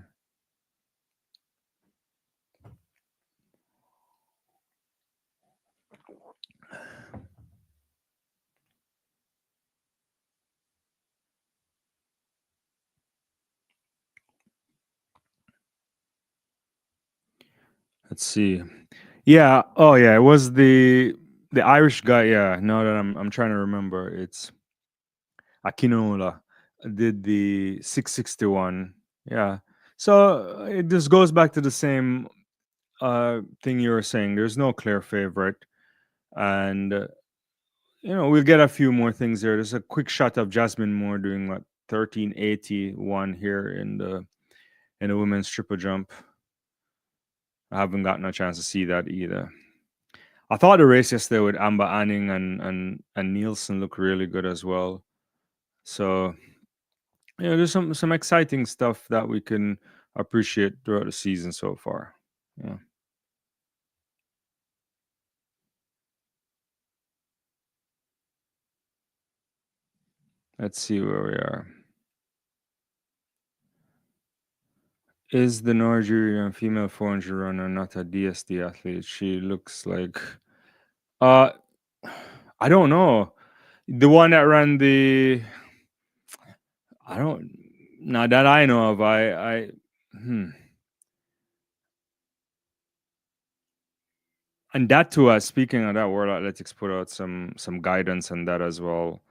Let's see. Yeah. Oh, yeah. It was the Irish guy. Yeah. Now that I'm trying to remember, it's Akinola did the 661. Yeah. So it just goes back to the same thing you were saying. There's no clear favorite, and we'll get a few more things there. There's a quick shot of Jasmine Moore doing what 1381 here in the women's triple jump. I haven't gotten a chance to see that either. I thought the race yesterday with Amber Anning and Nielsen looked really good as well. So there's some exciting stuff that we can appreciate throughout the season so far. Yeah. Let's see where we are. Is the Nigerian female 400 runner not a DSD athlete? She looks like uh I don't know. The one that ran the I don't not that I know of. I hmm. And that too, speaking of that, World Athletics put out some guidance on that as well.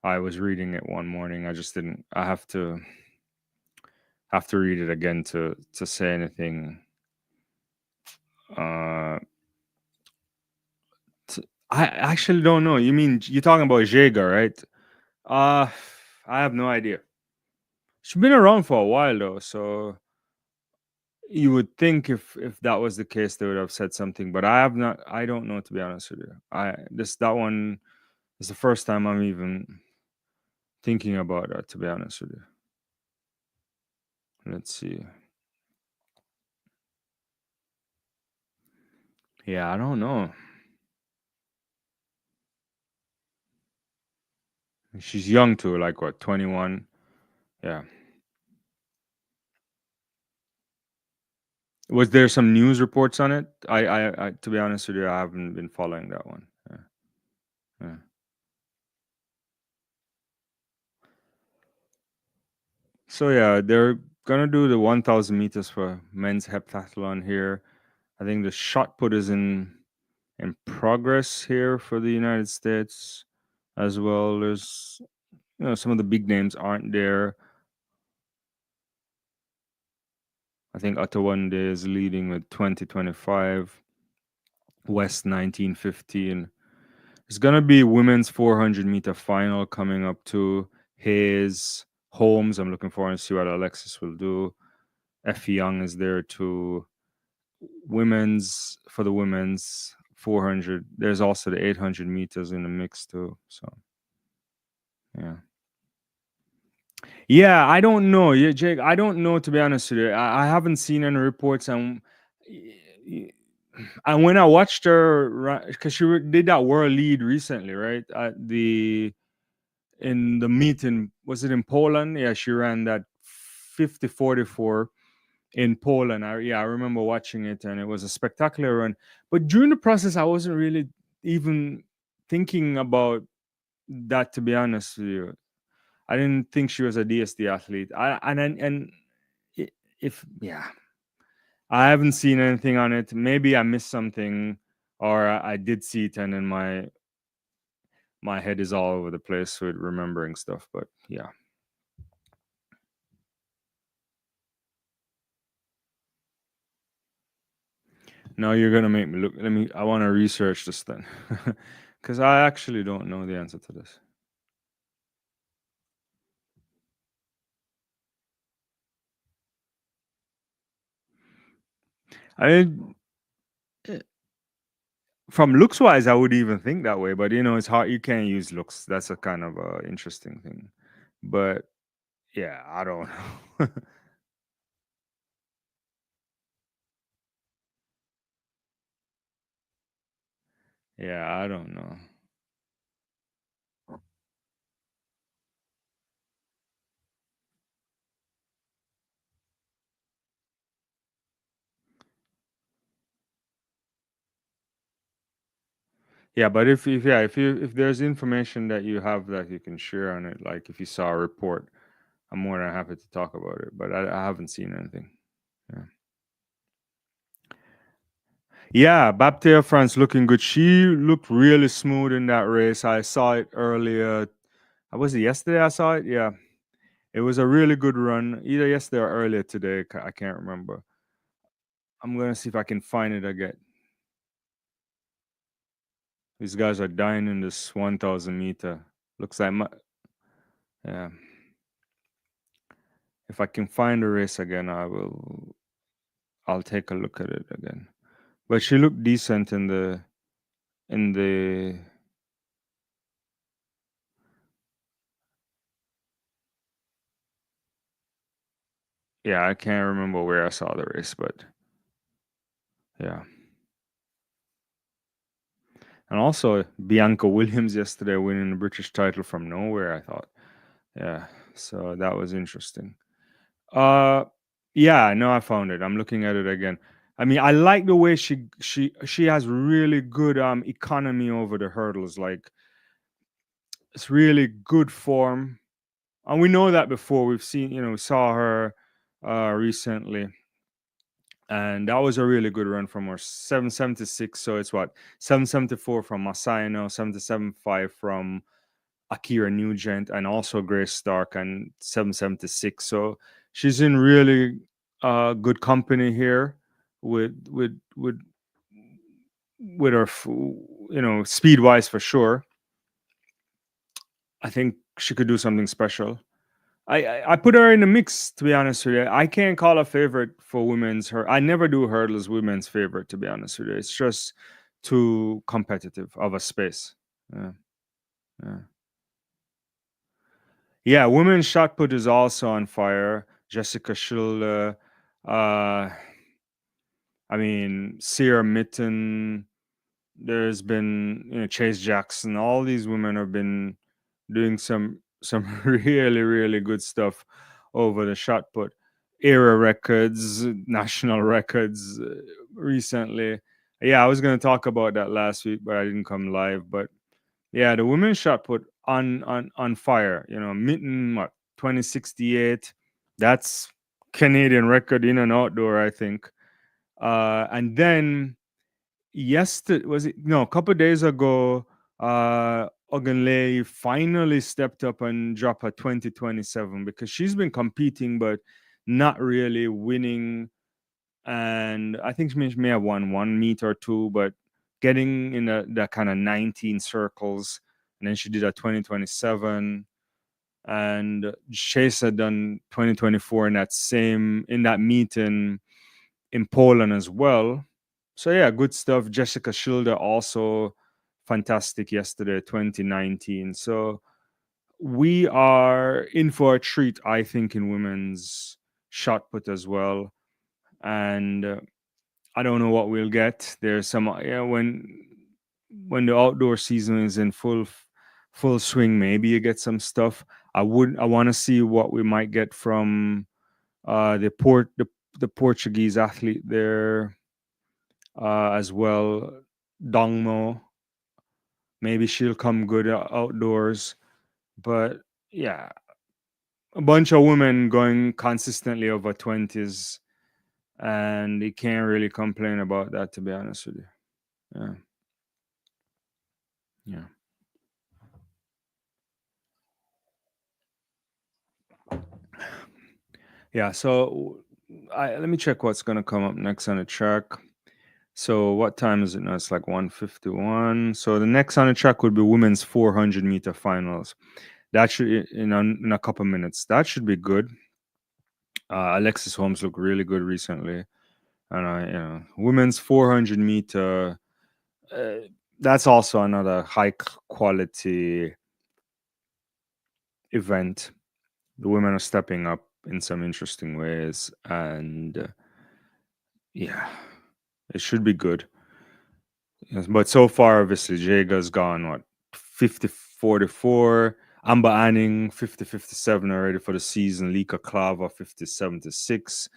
I was reading it one morning. I just didn't. I have to read it again to say anything. Uh, I actually don't know. You mean you're talking about Jaeger, right? Uh, I have no idea. She's been around for a while though, so you would think if that was the case, they would have said something. But I have not. I don't know, to be honest with you. That one is the first time I'm even thinking about that, to be honest with you. Let's see. Yeah, I don't know. She's young too, like what, 21? Yeah. Was there some news reports on it? I to be honest with you, I haven't been following that one. Yeah. Yeah. So yeah, they're gonna do the 1,000 meters for men's heptathlon here. I think the shot put is in progress here for the United States as well. There's some of the big names aren't there. I think Otawande is leading with 2025. West 1915. It's gonna be women's 400-meter final coming up too. Hayes, Holmes. I'm looking forward to see what Alexis will do. Effie Young is there too. For the women's 400. There's also the 800 meters in the mix too. So Yeah. Yeah, I don't know. Yeah, Jake, I don't know, to be honest with you. I haven't seen any reports, y- y- and when I watched her, because did that world lead recently, right? At the in the meeting, was it in Poland? Yeah, she ran that 50-44 in Poland. Yeah, I remember watching it, and it was a spectacular run. But during the process, I wasn't really even thinking about that, to be honest with you. I didn't think she was a DSD athlete. I- if yeah, I haven't seen anything on it. Maybe I missed something, or I did see it, and then my head is all over the place with remembering stuff. But yeah, now you're gonna make me look. Let me. I want to research this then, because I actually don't know the answer to this. I mean, eh, from looks wise, I would even think that way, but it's hard. You can't use looks. That's a kind of interesting thing. But yeah, I don't know. Yeah, I don't know. Yeah, but if there's information that you have that you can share on it, like if you saw a report, I'm more than happy to talk about it. But I haven't seen anything. Yeah. Yeah, Baptiste France looking good. She looked really smooth in that race. I saw it earlier. Was it yesterday? I saw it. Yeah, it was a really good run. Either yesterday or earlier today. I can't remember. I'm gonna see if I can find it again. These guys are dying in this 1,000 meter. Looks like yeah. If I can find the race again, I'll take a look at it again. But she looked decent in the yeah, I can't remember where I saw the race, but yeah. And also Bianca Williams yesterday winning the British title from nowhere, I thought. Yeah. So that was interesting. Uh yeah, no, I found it. I'm looking at it again. I mean, I like the way she has really good economy over the hurdles. Like it's really good form. And we know that before. We've seen, saw her recently, and that was a really good run from her. 776. So it's what 774 from Masayano, 775 from Akira Nugent, and also Grace Stark, and 776. So she's in really good company here with her, speed wise for sure. I think she could do something special. I put her in the mix, to be honest with you. I can't call a favorite for women's her. I never do hurdles women's favorite, to be honest with you. It's just too competitive of a space. Yeah, yeah. Yeah, women's shot put is also on fire. Jessica Schilder, uh, I mean Sierra Mitten. There's been Chase Jackson. All these women have been doing some really really good stuff over the shot put. Era records, national records recently. Yeah, I was going to talk about that last week, but I didn't come live. But yeah, the women's shot put on fire. Mitten what 2068. That's Canadian record in and outdoor, I think. And then yesterday was it no a couple days ago Ogunleye finally stepped up and dropped a 2027 because she's been competing but not really winning, and I think she may have won one meet or two, but getting in the kind of 19 circles, and then she did a 2027, and Chase had done 2024 in that meet in Poland as well. So yeah, good stuff. Jessica Schilder also fantastic yesterday, 2019. So we are in for a treat, I think, in women's shot put as well. And I don't know what we'll get. There's some, when the outdoor season is in full swing, maybe you get some stuff. I want to see what we might get from the Portuguese athlete there as well, Dongmo. Maybe she'll come good outdoors, but yeah, a bunch of women going consistently over 20s, and you can't really complain about that, to be honest with you. Yeah, yeah, yeah. So let me check what's gonna come up next on the track. So what time is it now? It's like 1:51. So the next on the track would be women's 400-meter finals. That should in a couple minutes. That should be good. Alexis Holmes looked really good recently, and women's 400-meter. Uh, that's also another high quality event. The women are stepping up in some interesting ways, and yeah, it should be good. Yes, but so far, obviously, Jaga's gone, what, 50-44. Amber Anning, 50-57 already for the season. Lika Klava, 50-76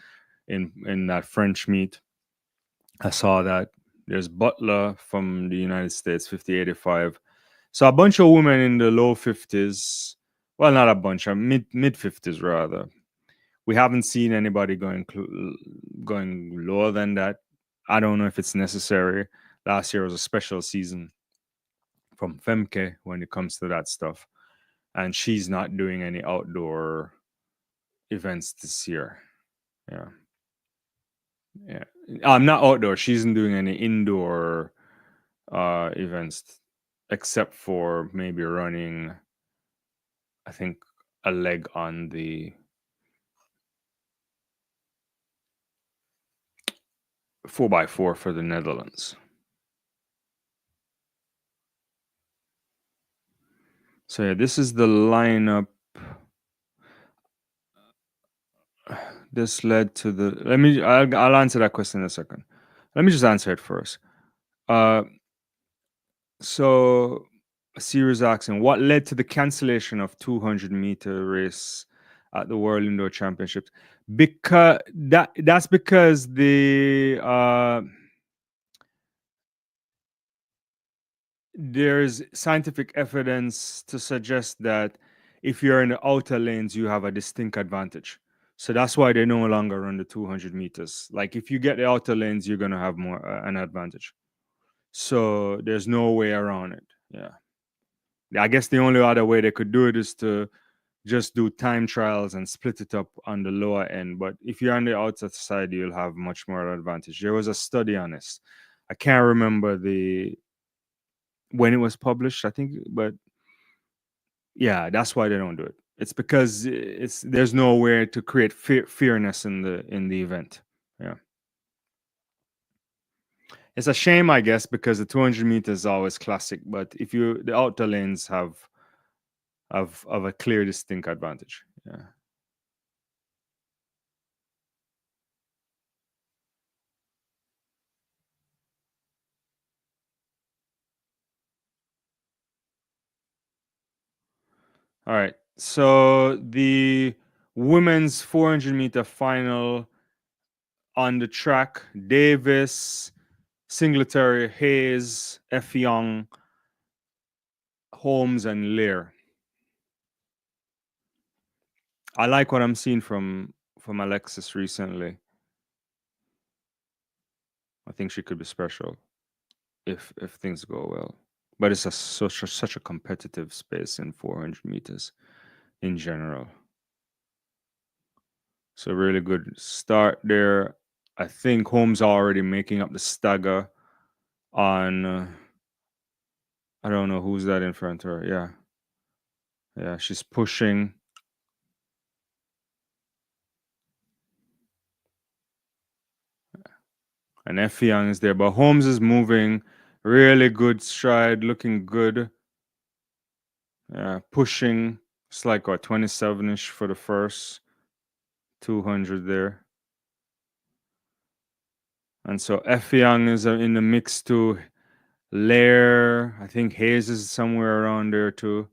in that French meet. I saw that. There's Butler from the United States, 50-85. So a bunch of women in the low 50s. Well, not a bunch, mid 50s rather. We haven't seen anybody going lower than that. I don't know if it's necessary. Last year was a special season from Femke when it comes to that stuff, and she's not doing any outdoor events this year. Yeah, yeah. Not outdoor. She isn't doing any indoor events except for maybe running. I think a leg on the 4x4 for the Netherlands. So yeah, this is the lineup. This led to the. I'll answer that question in a second. Let me just answer it first. Uh, so a series asking what led to the cancellation of 200-meter race at the World Indoor Championships? Because that's because there's scientific evidence to suggest that if you're in the outer lanes, you have a distinct advantage. So that's why they no longer run the 200 meters. Like if you get the outer lanes, you're gonna have more an advantage. So there's no way around it. Yeah, I guess the only other way they could do it is to just do time trials and split it up on the lower end. But if you're on the outside side, you'll have much more advantage. There was a study on this. I can't remember when it was published, I think, but yeah, that's why they don't do it. It's because there's nowhere to create fairness in the event. Yeah, it's a shame, I guess, because the 200 meters is always classic. But if the outer lanes have a clear, distinct advantage. Yeah. All right. So the women's 400-meter final on the track: Davis, Singletary, Hayes, F. Young, Holmes, and Lear. I like what I'm seeing from Alexis recently. I think she could be special if things go well. But it's such a competitive space in 400 meters in general. So really good start there. I think Holmes already making up the stagger on. I don't know who's that in front of her. Yeah, yeah, she's pushing. And F. Young is there, but Holmes is moving. Really good stride, looking good. Yeah, pushing. It's like what 27ish for the first 200 there. And so F Young is in the mix too. Lair, I think Hayes is somewhere around there too.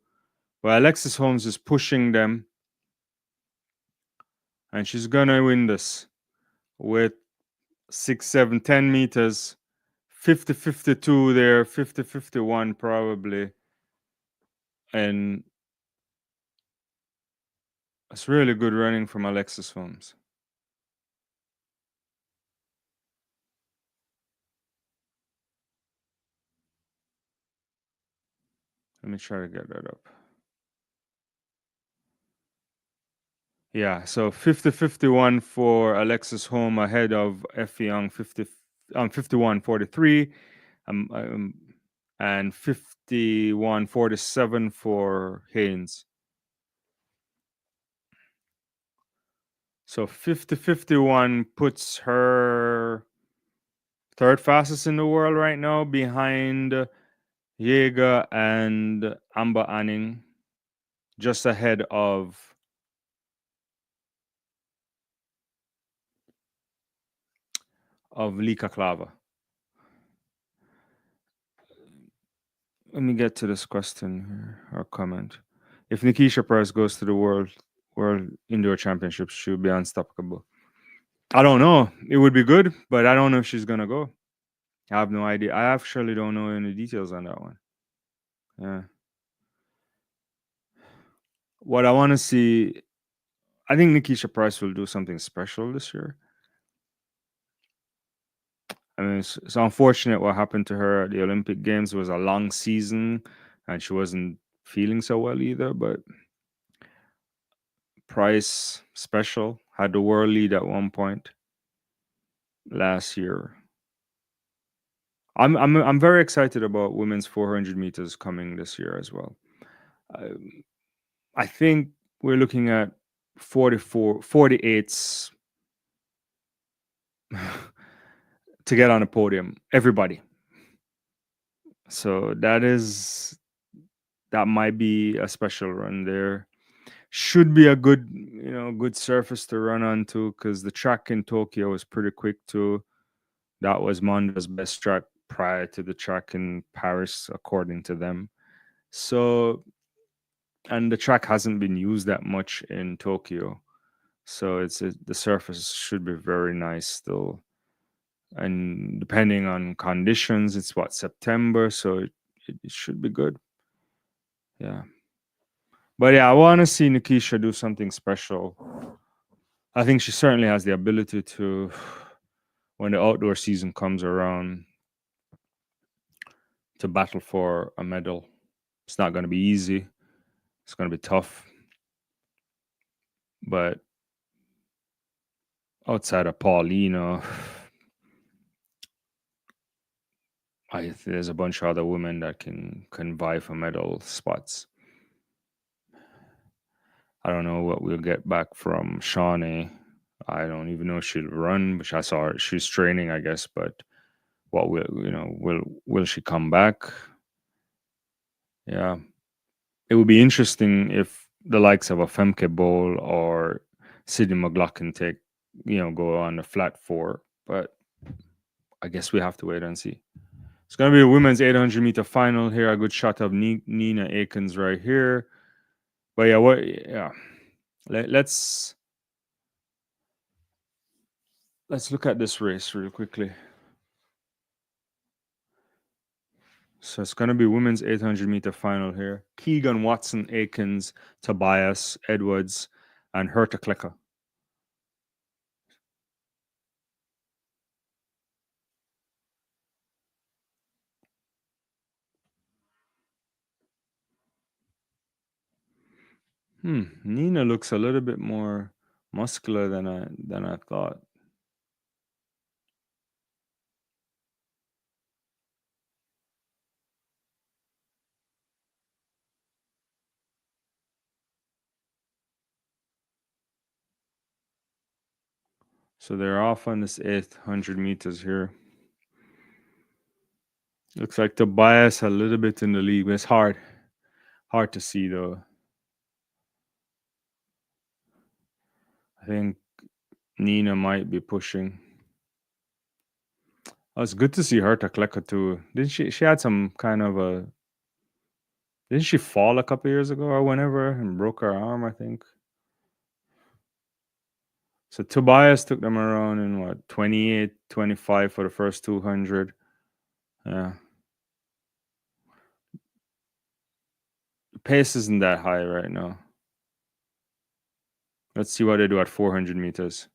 Well, Alexis Holmes is pushing them, and she's gonna win this with 6, 7, 10 meters, 50, 52 there, 50, 51 probably. And it's really good running from Alexis Holmes. Let me try to get that up. Yeah, so 50, 51 for Alexis Holmes ahead of F Young, 51, 43. And 51.47 for Haynes. So 50.51 puts her third fastest in the world right now, behind Jaeger and Amber Anning, just ahead of Lika Klava. Let me get to this question here, or comment. If Nikisha Price goes to the World Indoor Championships, she'll be unstoppable. I don't know. It would be good, but I don't know if she's gonna go. I have no idea. I actually don't know any details on that one. Yeah. What I want to see, I think Nikisha Price will do something special this year. I mean, it's unfortunate what happened to her at the Olympic Games. It was a long season, and she wasn't feeling so well either. But Price special, had the world lead at one point last year. I'm very excited about women's 400 meters coming this year as well. I think we're looking at 48s to get on a podium. Everybody. So that might be a special run there. Should be a good surface to run onto, because the track in Tokyo was pretty quick too. That was Monda's best track prior to the track in Paris, according to them. So, and the track hasn't been used that much in Tokyo, so the surface should be very nice still. And depending on conditions, it's September, so it should be good. Yeah. But yeah, I want to see Nikisha do something special. I think she certainly has the ability to, when the outdoor season comes around, to battle for a medal. It's not going to be easy. It's going to be tough. But outside of Paulina, there's a bunch of other women that can vie for medal spots. I don't know what we'll get back from Shawnee. I don't even know if she'll run, which I saw her. She's training, I guess, but what will she come back? Yeah. It would be interesting if the likes of a Femke Bowl or Sydney McLaughlin go on the flat four, but I guess we have to wait and see. It's going to be a women's 800-meter final here. A good shot of Nina Akins right here. But yeah, let's look at this race real quickly. So it's going to be women's 800-meter final here. Keegan, Watson, Akins, Tobias, Edwards, and Herta Klecker. Nina looks a little bit more muscular than I thought. So they're off on this 800 meters here. Looks like Tobias a little bit in the lead, but it's hard to see though. I think Nina might be pushing. Oh, it's good to see her Kleka too. Didn't she? She had some kind of a. Didn't she fall a couple years ago or whenever and broke her arm? I think. So Tobias took them around in what 28, 25 for the first 200. Yeah, the pace isn't that high right now. Let's see what they do at 400 meters.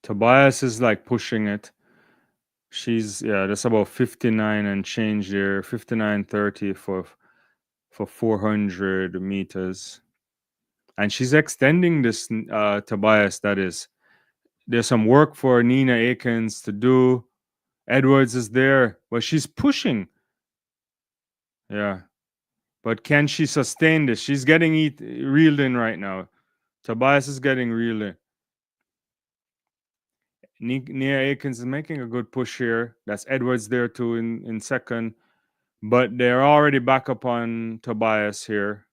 Tobias is like pushing it. She's that's about 59 and change there, 59.30 for 400 meters. And she's extending this Tobias. That is, there's some work for Nina Akins to do. Edwards is there, but she's pushing. Yeah, but can she sustain this? She's getting reeled in right now. Tobias is getting reeled in. Nia Akins is making a good push here. That's Edwards there too in second, but they're already back up on Tobias here.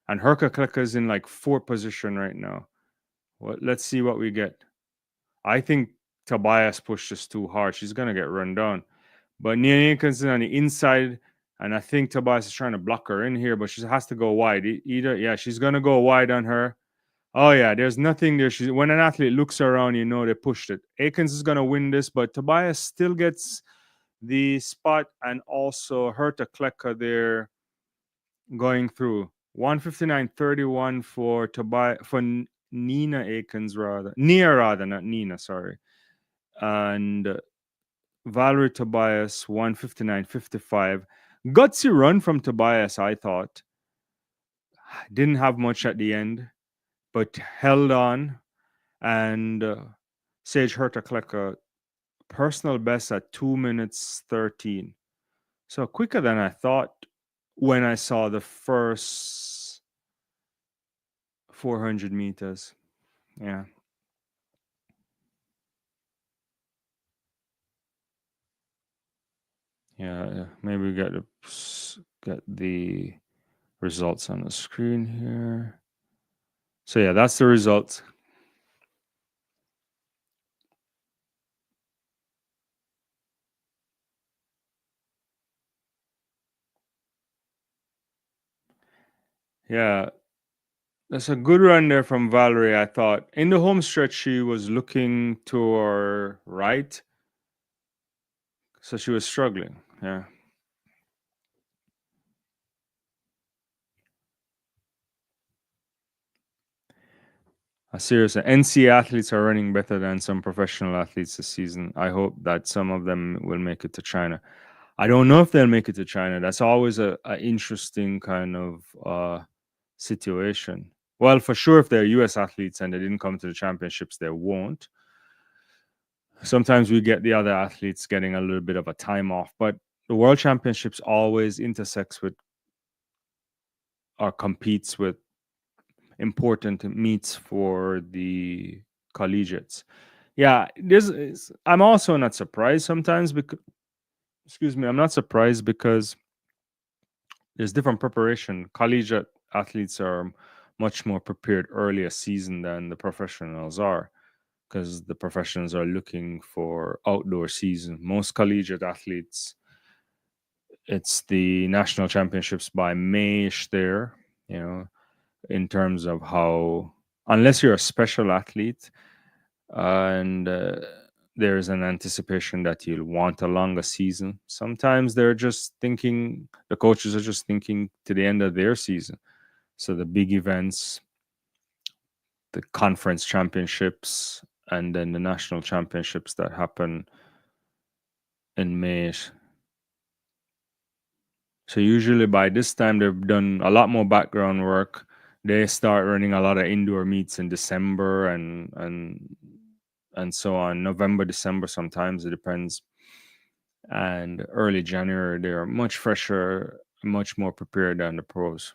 And Herka Kleka is in like fourth position right now. Well, let's see what we get. I think Tobias pushed this too hard. She's gonna get run down. But Nia Akins is on the inside, and I think Tobias is trying to block her in here, but she has to go wide. Either, yeah, she's gonna go wide on her. Oh yeah, there's nothing there. When an athlete looks around, you know they pushed it. Akins is gonna win this, but Tobias still gets the spot, and also Herta Kleka there going through 159.31 for Tobias for Nina Akins rather, not Nina, sorry, and Valerie Tobias 159.55. Gutsy run from Tobias, I thought. Didn't have much at the end, but held on. And Sage Herta Kleka personal best at 2 minutes 13. So quicker than I thought when I saw the first 400 meters. Yeah. Yeah. Maybe we get the results on the screen here. So yeah, that's the results. Yeah, that's a good run there from Valerie, I thought. In the home stretch, she was looking to her right, so she was struggling. Yeah. Seriously, NC athletes are running better than some professional athletes this season. I hope that some of them will make it to China. I don't know if they'll make it to China. That's always a interesting kind of situation. Well, for sure, if they're US athletes and they didn't come to the championships, they won't. Sometimes we get the other athletes getting a little bit of a time off, but the world championships always intersects with or competes with important meets for the collegiates. Yeah, I'm also not surprised sometimes because, excuse me, I'm not surprised because there's different preparation. Collegiate athletes are much more prepared earlier season than the professionals are because the professionals are looking for outdoor season. Most collegiate athletes, it's the national championships by May-ish there, you know, in terms of how, unless you're a special athlete and there's an anticipation that you'll want a longer season. Sometimes they're just thinking, the coaches are just thinking to the end of their season. So the big events, the conference championships, and then the national championships that happen in May. So usually by this time they've done a lot more background work. They start running a lot of indoor meets in December and so on. November, December, sometimes it depends. And early January, they are much fresher, much more prepared than the pros.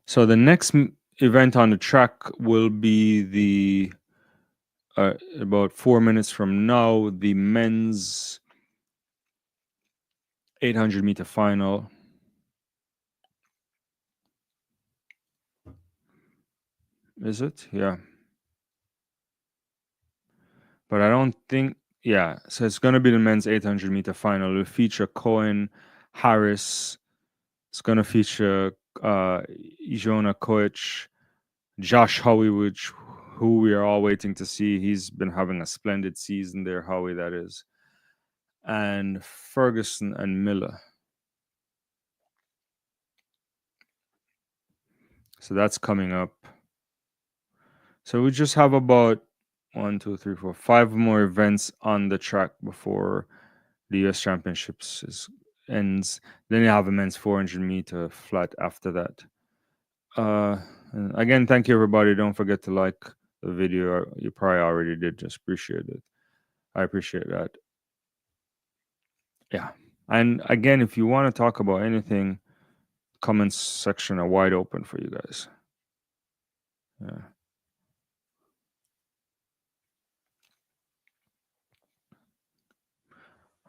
So the next event on the track will be the about 4 minutes from now, the men's 800-meter final. Is it? Yeah. But I don't think, yeah. So it's going to be the men's 800-meter final. It'll feature Cohen, Harris. It's going to feature Ijona Koich, Josh Howie, who we are all waiting to see. He's been having a splendid season there, Howie, that is. And Ferguson and Miller. So that's coming up. So we just have about 5 more events on the track before the US Championships ends. Then you have a men's 400-meter flat after that. And again, thank you everybody. Don't forget to like the video. You probably already did. Just appreciate it. I appreciate that. Yeah. And again, if you want to talk about anything, comments section are wide open for you guys. Yeah.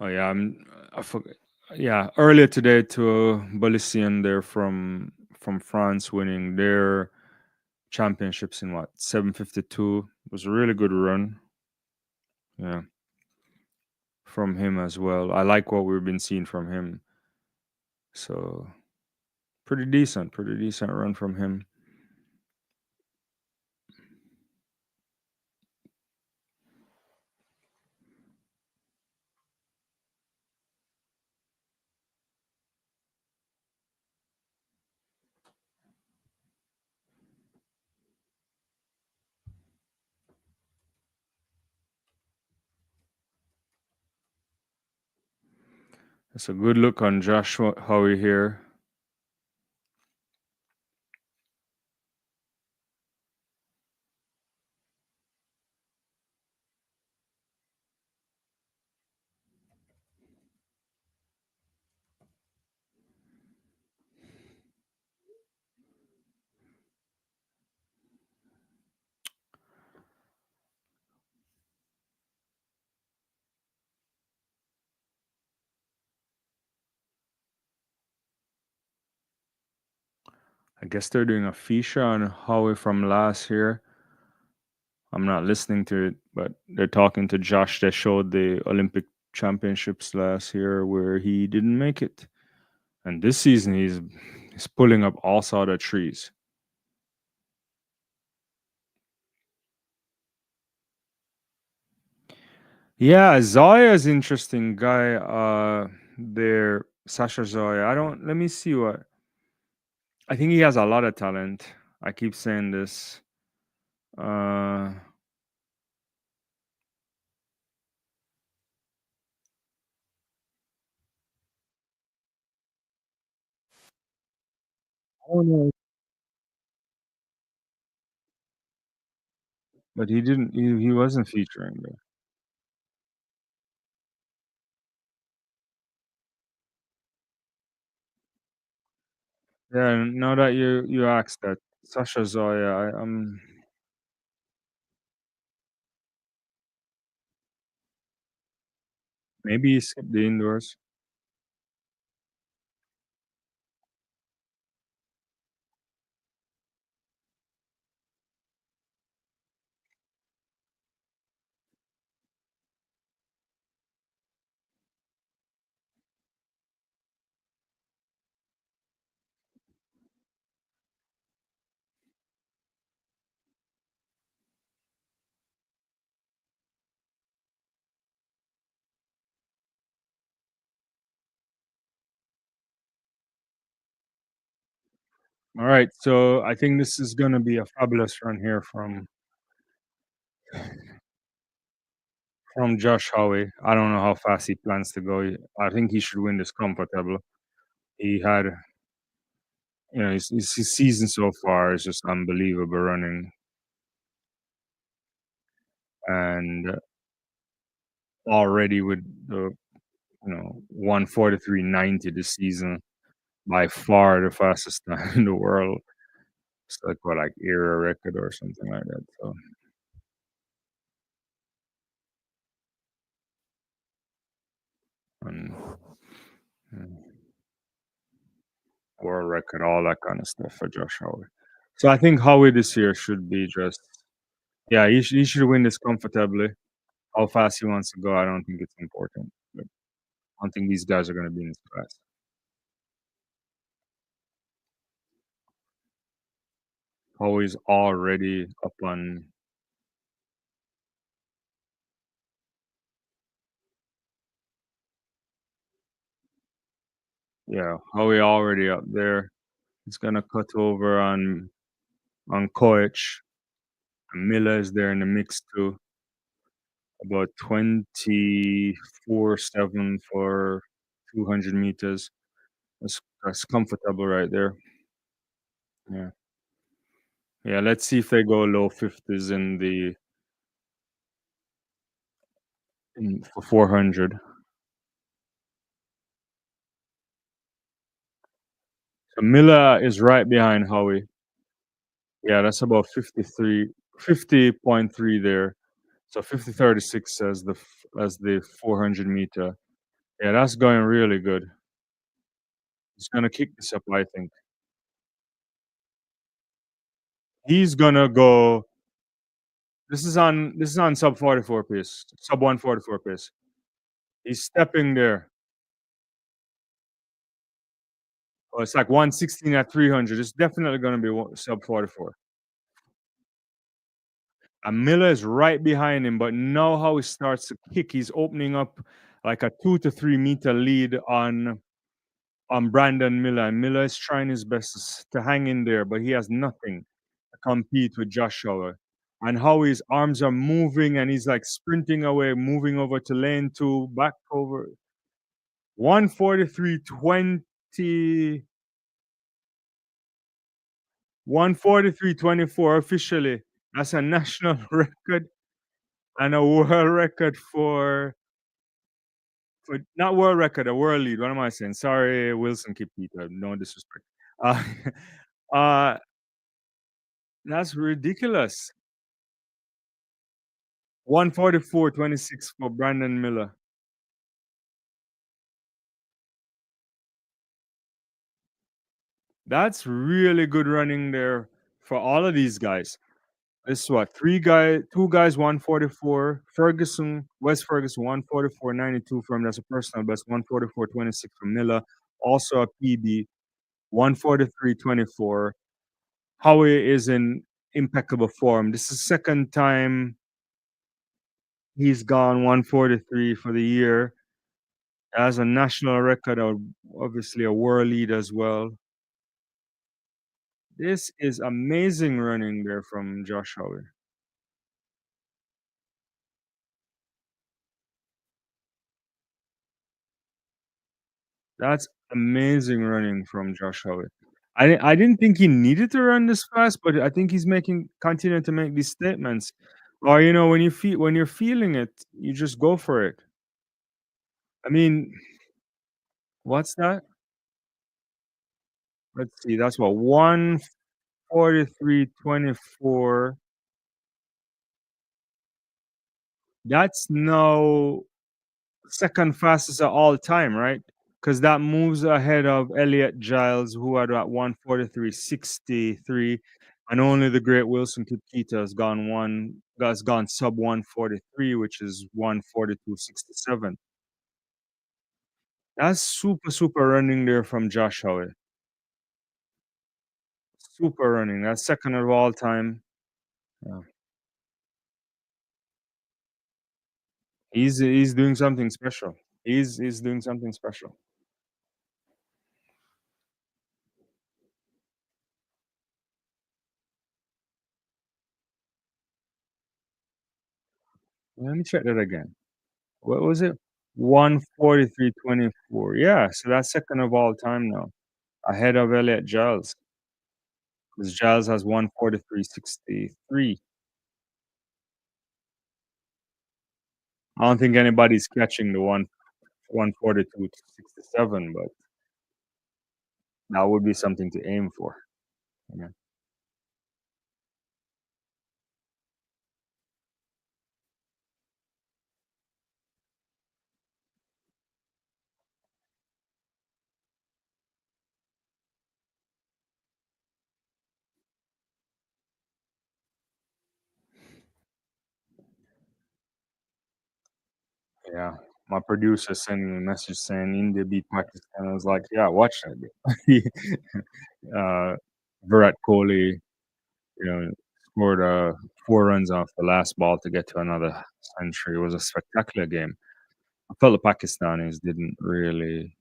Oh yeah, I forgot. Yeah, earlier today to Balisian there from France winning their championships in what 7:52 was a really good run. Yeah, from him as well. I like what we've been seeing from him. So pretty decent run from him. It's a good look on Joshua Howie here. I guess they're doing a feature on Howie from last year. I'm not listening to it, but they're talking to Josh. They showed the Olympic championships last year where he didn't make it, and this season he's pulling up all sort of trees. Yeah, Zoya is interesting guy. There, Sasha Zoya. I don't. Let me see what. I think he has a lot of talent. I keep saying this. Uh, oh no, but he didn't. He wasn't featuring there. Yeah, now that you asked that, Sasha Zoya. Maybe he skipped the indoors. All right, so I think this is gonna be a fabulous run here from Josh Howie. I don't know how fast he plans to go. I think he should win this comfortable. He had, his season so far is just unbelievable running, and already with the 1:43.90 this season, by far the fastest time in the world. It's like what, like era record or something like that. So, and, mm, world record, all that kind of stuff for Josh Howard. So I think Howie this year should be just, yeah, he should win this comfortably. How fast he wants to go, I don't think it's important. But I don't think these guys are going to be in his class. Howie's already up on, yeah, Howie already up there. He's going to cut over on Koich. And Miller is there in the mix too. About 24/7 for 200 meters. That's comfortable right there. Yeah. Yeah, let's see if they go low 50s for 400. So Miller is right behind Howie. Yeah, that's about 50.3 there. So 50.36 as the 400 meter. Yeah, that's going really good. He's gonna kick this up, I think. He's gonna go. This is on sub 44 pace, sub 144 pace. He's stepping there. Oh, it's like 116 at 300. It's definitely gonna be sub 44. And Miller is right behind him, but now how he starts to kick, he's opening up like a 2 to 3 meter lead on Brandon Miller. And Miller is trying his best to hang in there, but he has nothing to compete with Joshua. And how his arms are moving and he's like sprinting away, moving over to lane two, back over 143.20, 143.24 officially. That's a national record and a world record for not world record, a world lead. What am I saying? Sorry, Wilson Kipita. No disrespect. Uh, uh, that's ridiculous. 144.26 for Brandon Miller. That's really good running there for all of these guys. This is what, two guys 144. West Ferguson 144.92 from, that's a personal best. 144.26 from Miller, also a PB 143.24. Howie is in impeccable form. This is the second time he's gone 143 for the year. As a national record, obviously a world lead as well. This is amazing running there from Josh Howie. That's amazing running from Josh Howie. I didn't think he needed to run this fast, but I think he's continuing to make these statements. Or when you're feeling it, you just go for it. I mean, what's that? Let's see. That's what 143.24. That's now second fastest of all time, right? Because that moves ahead of Elliot Giles, who had at 143.63, and only the great Wilson Kipketer has gone sub 143, which is 142.67. That's super running there from Josh Howe. Super running. That's second of all time. Yeah. He's doing something special. He's doing something special. Let me check that again. What was it? 143.24. Yeah, so that's second of all time now, ahead of Elliot Giles, because Giles has 143.63. I don't think anybody's catching the 142.67, but that would be something to aim for. Yeah. Yeah. My producer sent me a message saying India beat Pakistan. I was like, yeah, watch that. uh, Virat Kohli, you know, scored 4 runs off the last ball to get to another century. It was a spectacular game. I felt the Pakistanis didn't really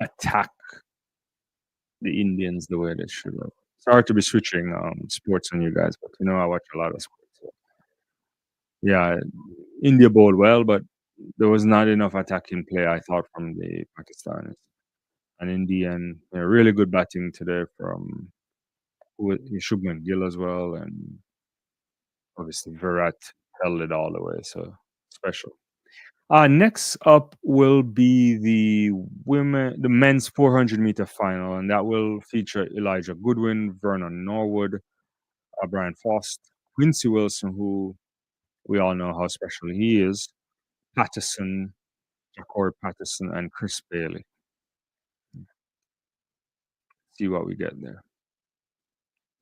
attack the Indians the way they should have. Sorry to be switching sports on you guys, but I watch a lot of sports. So, yeah, India bowled well, but there was not enough attacking play, I thought, from the Pakistanis. And in the end, really good batting today from Shubman Gill as well, and obviously Virat held it all the way. So special. Next up will be the men's 400-meter final, and that will feature Elijah Goodwin, Vernon Norwood, Brian Frost, Quincy Wilson, who we all know how special he is, Patterson, Jacory Patterson, and Chris Bailey. See what we get there.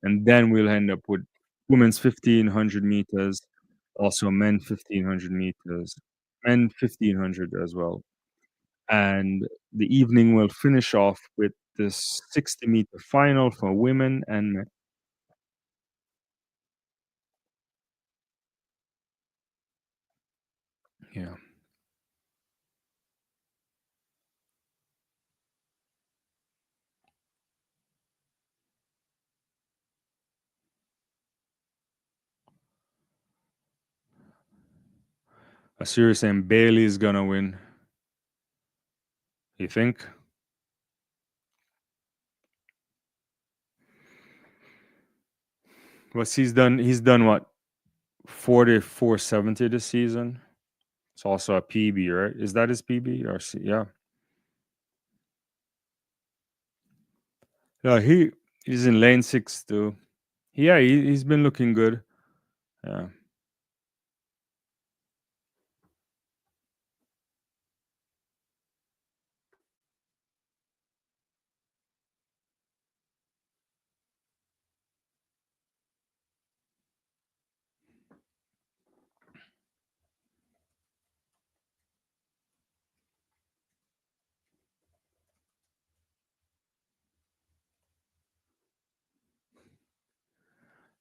And then we'll end up with women's 1500 meters, also men 1500 meters, men 1500 as well. And the evening will finish off with the 60-meter final for women and men. Yeah. I serious saying Bailey's gonna win. You think? What's he's done what? 4470 this season. It's also a PB, right? Is that his PB or yeah? Yeah, he's in lane 6 too. Yeah, he's been looking good. Yeah.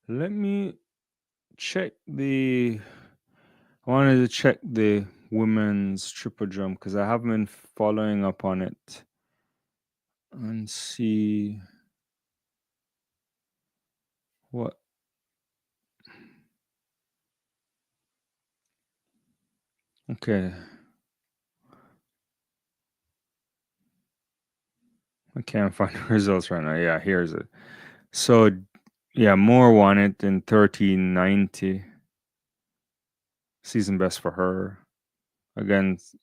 Let me check the. I wanted to check the women's triple jump because I haven't been following up on it and see what. Okay, I can't find the results right now. Yeah, here's it. So, yeah, Moore won it in 1390. Season best for her against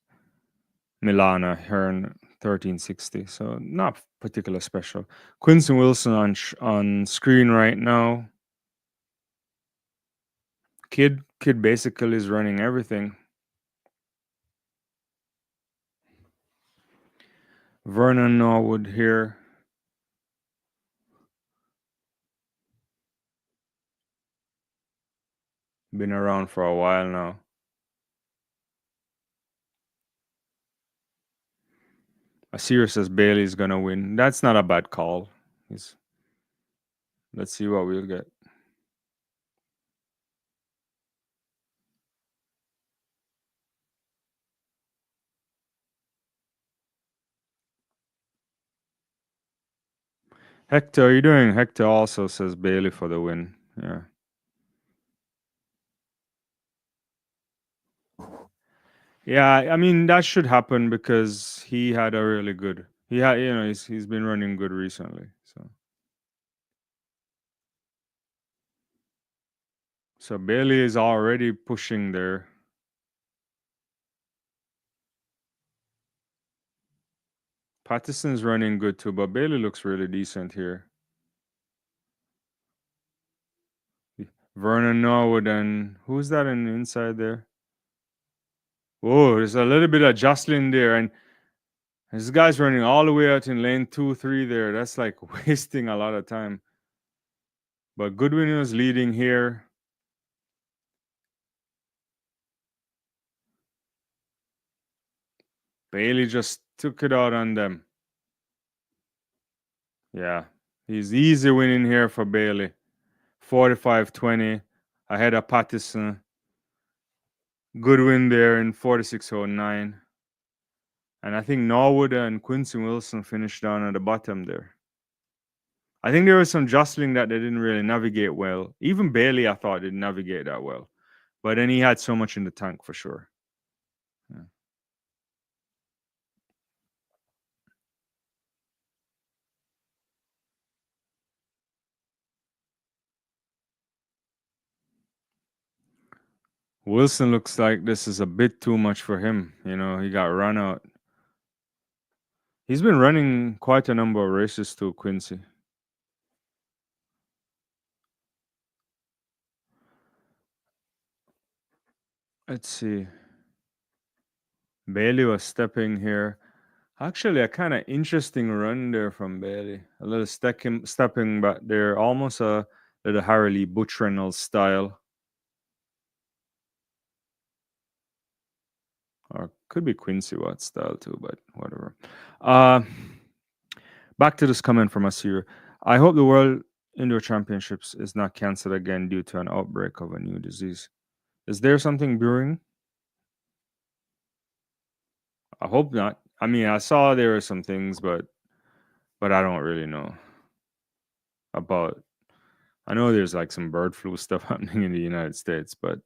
Milana Hearn 1360. So not particular special. Quincy Wilson on screen right now. Kid basically is running everything. Vernon Norwood here. Been around for a while now. Asir says Bailey's gonna win. That's not a bad call. He's, let's see what we'll get. Hector, how you doing? Hector also says Bailey for the win. Yeah. Yeah, I mean that should happen because he had a really good. He had, he's been running good recently. So Bailey is already pushing there. Patterson's running good too, but Bailey looks really decent here. Vernon Norwood and who's that in the inside there? Oh, there's a little bit of Jocelyn there, and this guy's running all the way out in lane 2, 3 there. That's like wasting a lot of time. But Goodwin was leading here. Bailey just took it out on them. Yeah. He's easy winning here for Bailey. 45-20 ahead of Pattison. Good win there in 46.09. And I think Norwood and Quincy Wilson finished down at the bottom there. I think there was some jostling that they didn't really navigate well. Even Bailey, I thought, didn't navigate that well. But then he had so much in the tank for sure. Yeah. Wilson looks like this is a bit too much for him. You know, he got run out. He's been running quite a number of races too, Quincy. Let's see. Bailey was stepping here. Actually, a kind of interesting run there from Bailey. A little stepping back there, almost a little Harley Butch Reynolds style. Or could be Quincy Watts style too, but whatever. Uh, Back to this comment from Asir. I hope the World Indoor Championships is not cancelled again due to an outbreak of a new disease. Is there something brewing? I hope not. I mean, I saw there were some things, but I don't really know about. I know there's like some bird flu stuff happening in the United States, but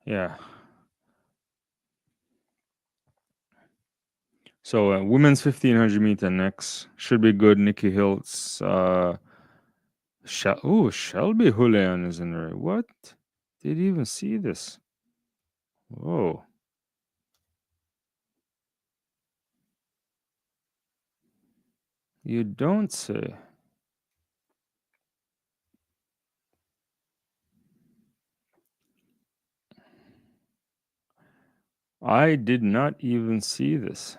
yeah. So women's 1500 meter next should be good. Nikki Hiltz, Shelby Julian is in there. What? Did you even see this? Whoa. You don't say. I did not even see this.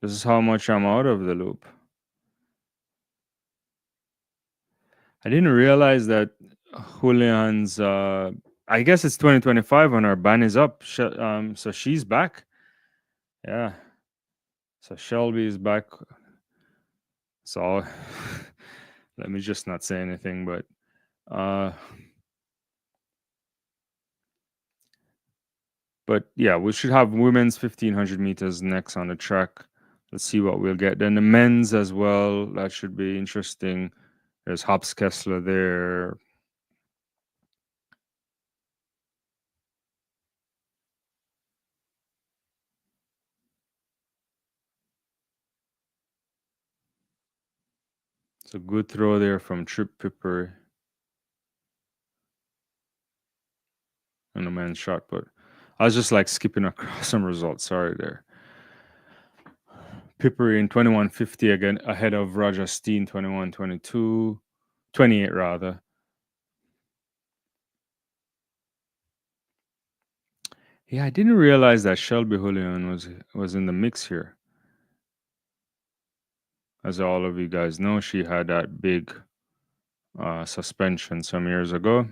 This is how much I'm out of the loop. I didn't realize that Julian's. I guess it's 2025 when our ban is up. So she's back. Yeah. So Shelby is back. So let me just not say anything, uh, but yeah, we should have women's 1500 meters next on the track. Let's see what we'll get. Then the men's as well. That should be interesting. There's Hobbs Kessler there. It's a good throw there from Trip Pipper and the men's shot put. I was just like skipping across some results. Sorry there. Pipper in 21:50 again ahead of Roger Steen 21:22, 28 rather. Yeah, I didn't realize that Shelby Julian was in the mix here. As all of you guys know, she had that big suspension some years ago.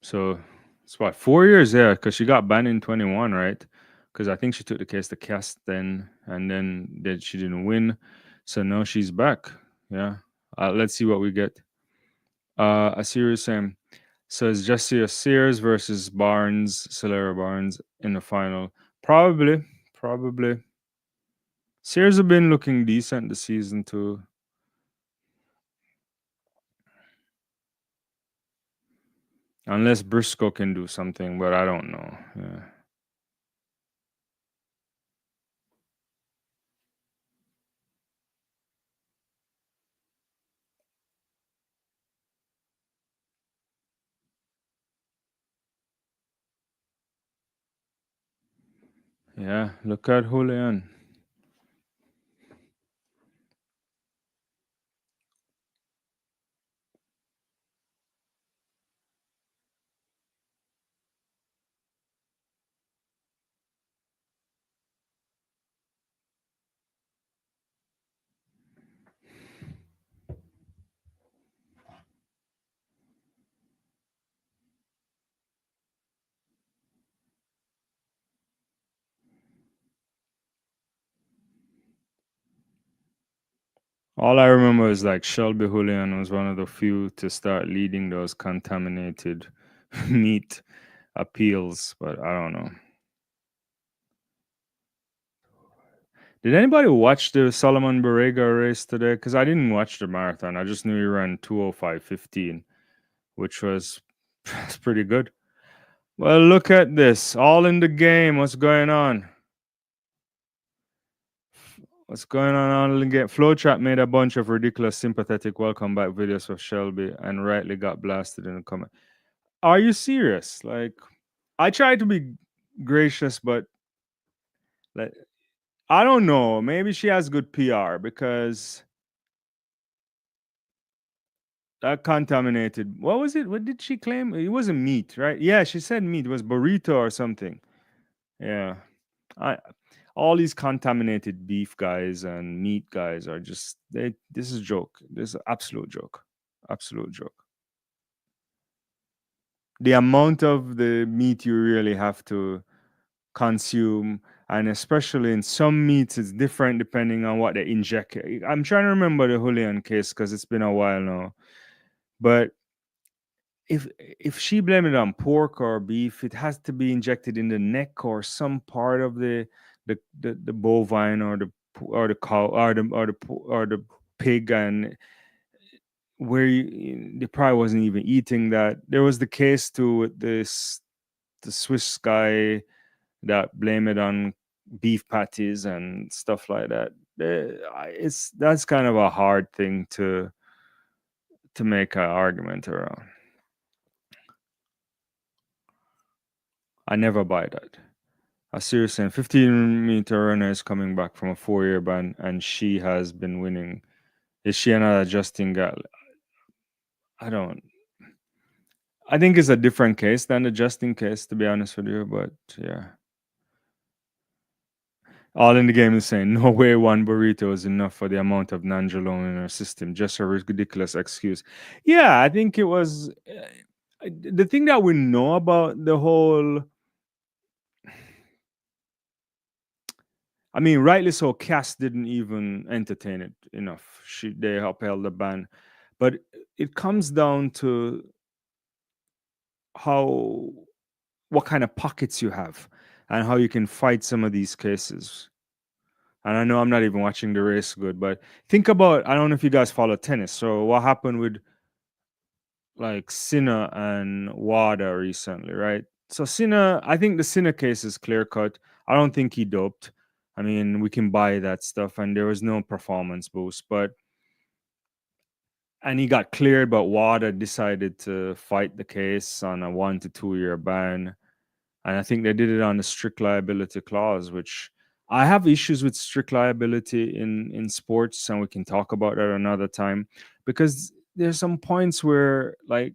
So it's what 4 years, yeah, because she got banned in 21, right? Because I think she took the case to cast then, and then she didn't win. So now she's back. Yeah. Let's see what we get. A series same. So it's Jessica Sears versus Barnes, Solera Barnes in the final. Probably. Sears have been looking decent this season too. Unless Briscoe can do something, but I don't know. Yeah. Yeah, look at Julian. All I remember is like Shelby Julian was one of the few to start leading those contaminated meat appeals, but I don't know. Did anybody watch the Solomon Barrega race today? Because I didn't watch the marathon. I just knew he ran 2:05:15, which was that's pretty good. Well, look at this. All in the game. What's going on? What's going on in the game? Flowchat made a bunch of ridiculous sympathetic welcome back videos of Shelby and rightly got blasted in the comment. Are you serious? Like, I try to be gracious, but like, I don't know. Maybe she has good PR because that contaminated. What was it? What did she claim? It wasn't meat, right? Yeah, she said meat. It was burrito or something. Yeah. I all these contaminated beef guys and meat guys are just they this is a joke. This is an absolute joke. Absolute joke. The amount of the meat you really have to consume, and especially in some meats it's different depending on what they inject. I'm trying to remember the Julian case because it's been a while now. But if she blamed it on pork or beef, it has to be injected in the neck or some part of the bovine or the cow or the pig, and where they probably wasn't even eating that. There was the case too with this the Swiss guy that blame it on beef patties and stuff like that. It's that's kind of a hard thing to make an argument around. I never buy that. A serious and 15-meter runner is coming back from a 4-year ban, and she has been winning. Is she not adjusting? I don't. I think it's a different case than the Justin case, to be honest with you. But yeah, all in the game is saying no way one burrito is enough for the amount of Nandrolone in her system. Just a ridiculous excuse. Yeah, I think it was the thing that we know about the whole. I mean, rightly so. Cass didn't even entertain it enough. They upheld the ban, but it comes down to how what kind of pockets you have and how you can fight some of these cases. And I know I'm not even watching the race good, but think about I don't know if you guys follow tennis. So what happened with like Sinner and Wada recently, right? So Sinner, I think the Sinner case is clear cut. I don't think he doped. I mean, we can buy that stuff, and there was no performance boost, but and he got cleared, but Wada decided to fight the case on a 1 to 2 year ban. And I think they did it on the strict liability clause, which I have issues with strict liability in sports, and we can talk about that another time because there's some points where like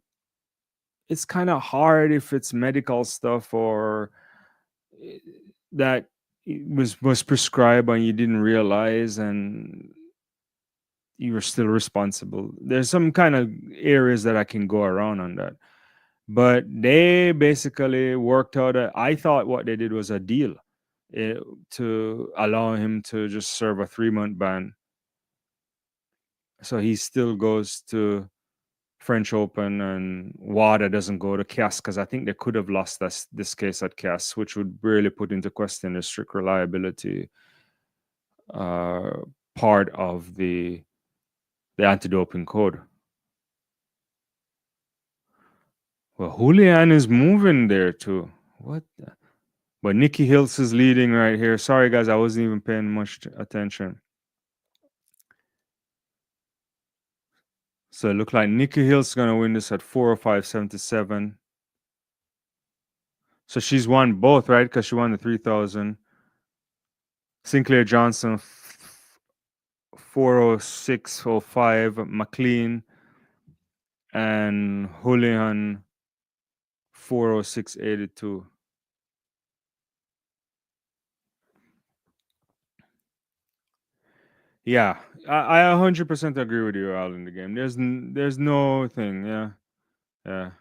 it's kind of hard if it's medical stuff or eh, that was prescribed and you didn't realize and you were still responsible. There's some kind of areas that I can go around on that. But they basically worked out I thought what they did was a deal eh, to allow him to just serve a 3-month ban. So he still goes to French Open and WADA doesn't go to CAS because I think they could have lost this case at CAS, which would really put into question the strict reliability uh, part of the anti-doping code. Well, Julian is moving there too. What? But Nikki Hills is leading right here. Sorry, guys, I wasn't even paying much attention. So it looked like Nikki Hills is going to win this at 405.77. So she's won both, right? Because she won the 3,000. Sinclair Johnson, 406.05. McLean and Julian, 406.82. Yeah, I 100% agree with you, Al, in the game. There's no thing. Yeah, yeah.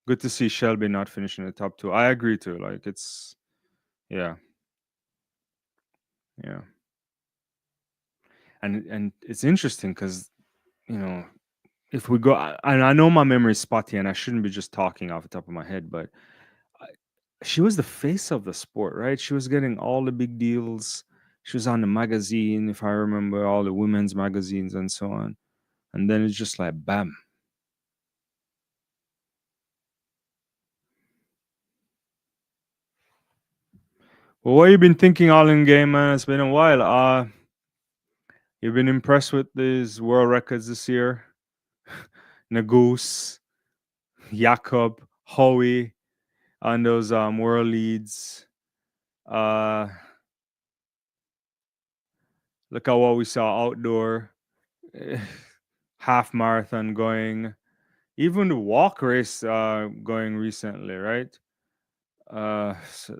Good to see Shelby not finishing the top two. I agree too. Like it's yeah, yeah. And it's interesting because you know if we go, and I know my memory is spotty, and I shouldn't be just talking off the top of my head, but I, she was the face of the sport, right? She was getting all the big deals. She was on the magazine, if I remember, all the women's magazines and so on. And then it's just like bam. Well, what you been thinking all in game, man? It's been a while. You've been impressed with these world records this year? Nagoose, Jakob, Howie on those world leads. Uh Look at what we saw outdoor. eh, Half marathon going. Even the walk race going recently, right? So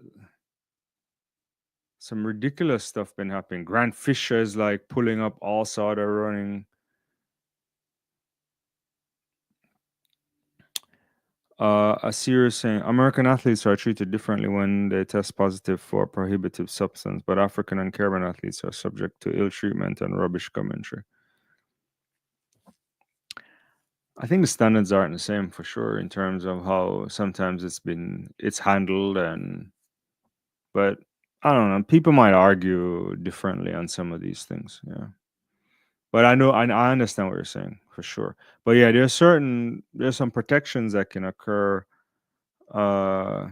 some ridiculous stuff been happening. Grant Fisher is like pulling up all sort of running. A series saying American athletes are treated differently when they test positive for a prohibitive substance, but African and Caribbean athletes are subject to ill treatment and rubbish commentary. I think the standards aren't the same for sure in terms of how sometimes it's handled, and but I don't know. People might argue differently on some of these things. Yeah, but I understand what you're saying for sure. But yeah, there's some protections that can occur, uh,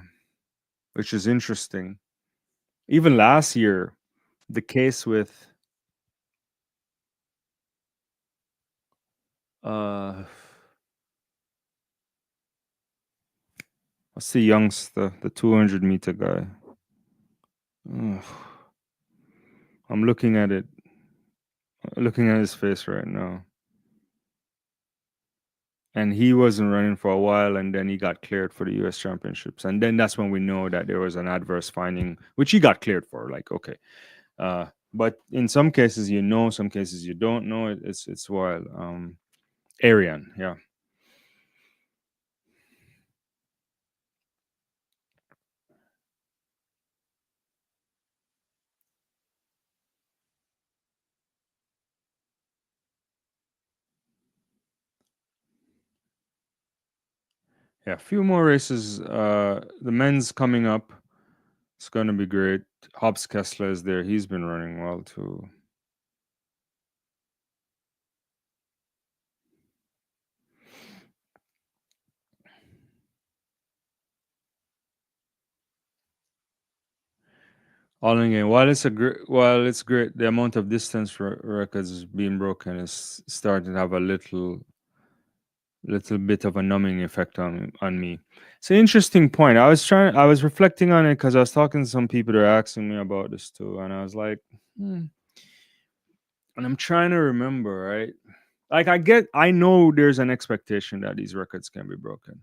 which is interesting. Even last year, the case with uh, what's the youngster, the 200-meter guy. Ugh, I'm looking at his face right now. And he wasn't running for a while, and then he got cleared for the U.S. Championships, and then that's when we know that there was an adverse finding, which he got cleared for. Like, okay, but in some cases you know, some cases you don't know. It's wild. Arian, yeah, yeah. A few more races. The men's coming up. It's gonna be great. Hobbs Kessler is there. He's been running well too. All in game. While it's great, the amount of distance records is being broken is starting to have a little bit of a numbing effect on me. It's an interesting point. I was reflecting on it because I was talking to some people that are asking me about this too, and I was like, hmm. And I'm trying to remember, right? Like I know there's an expectation that these records can be broken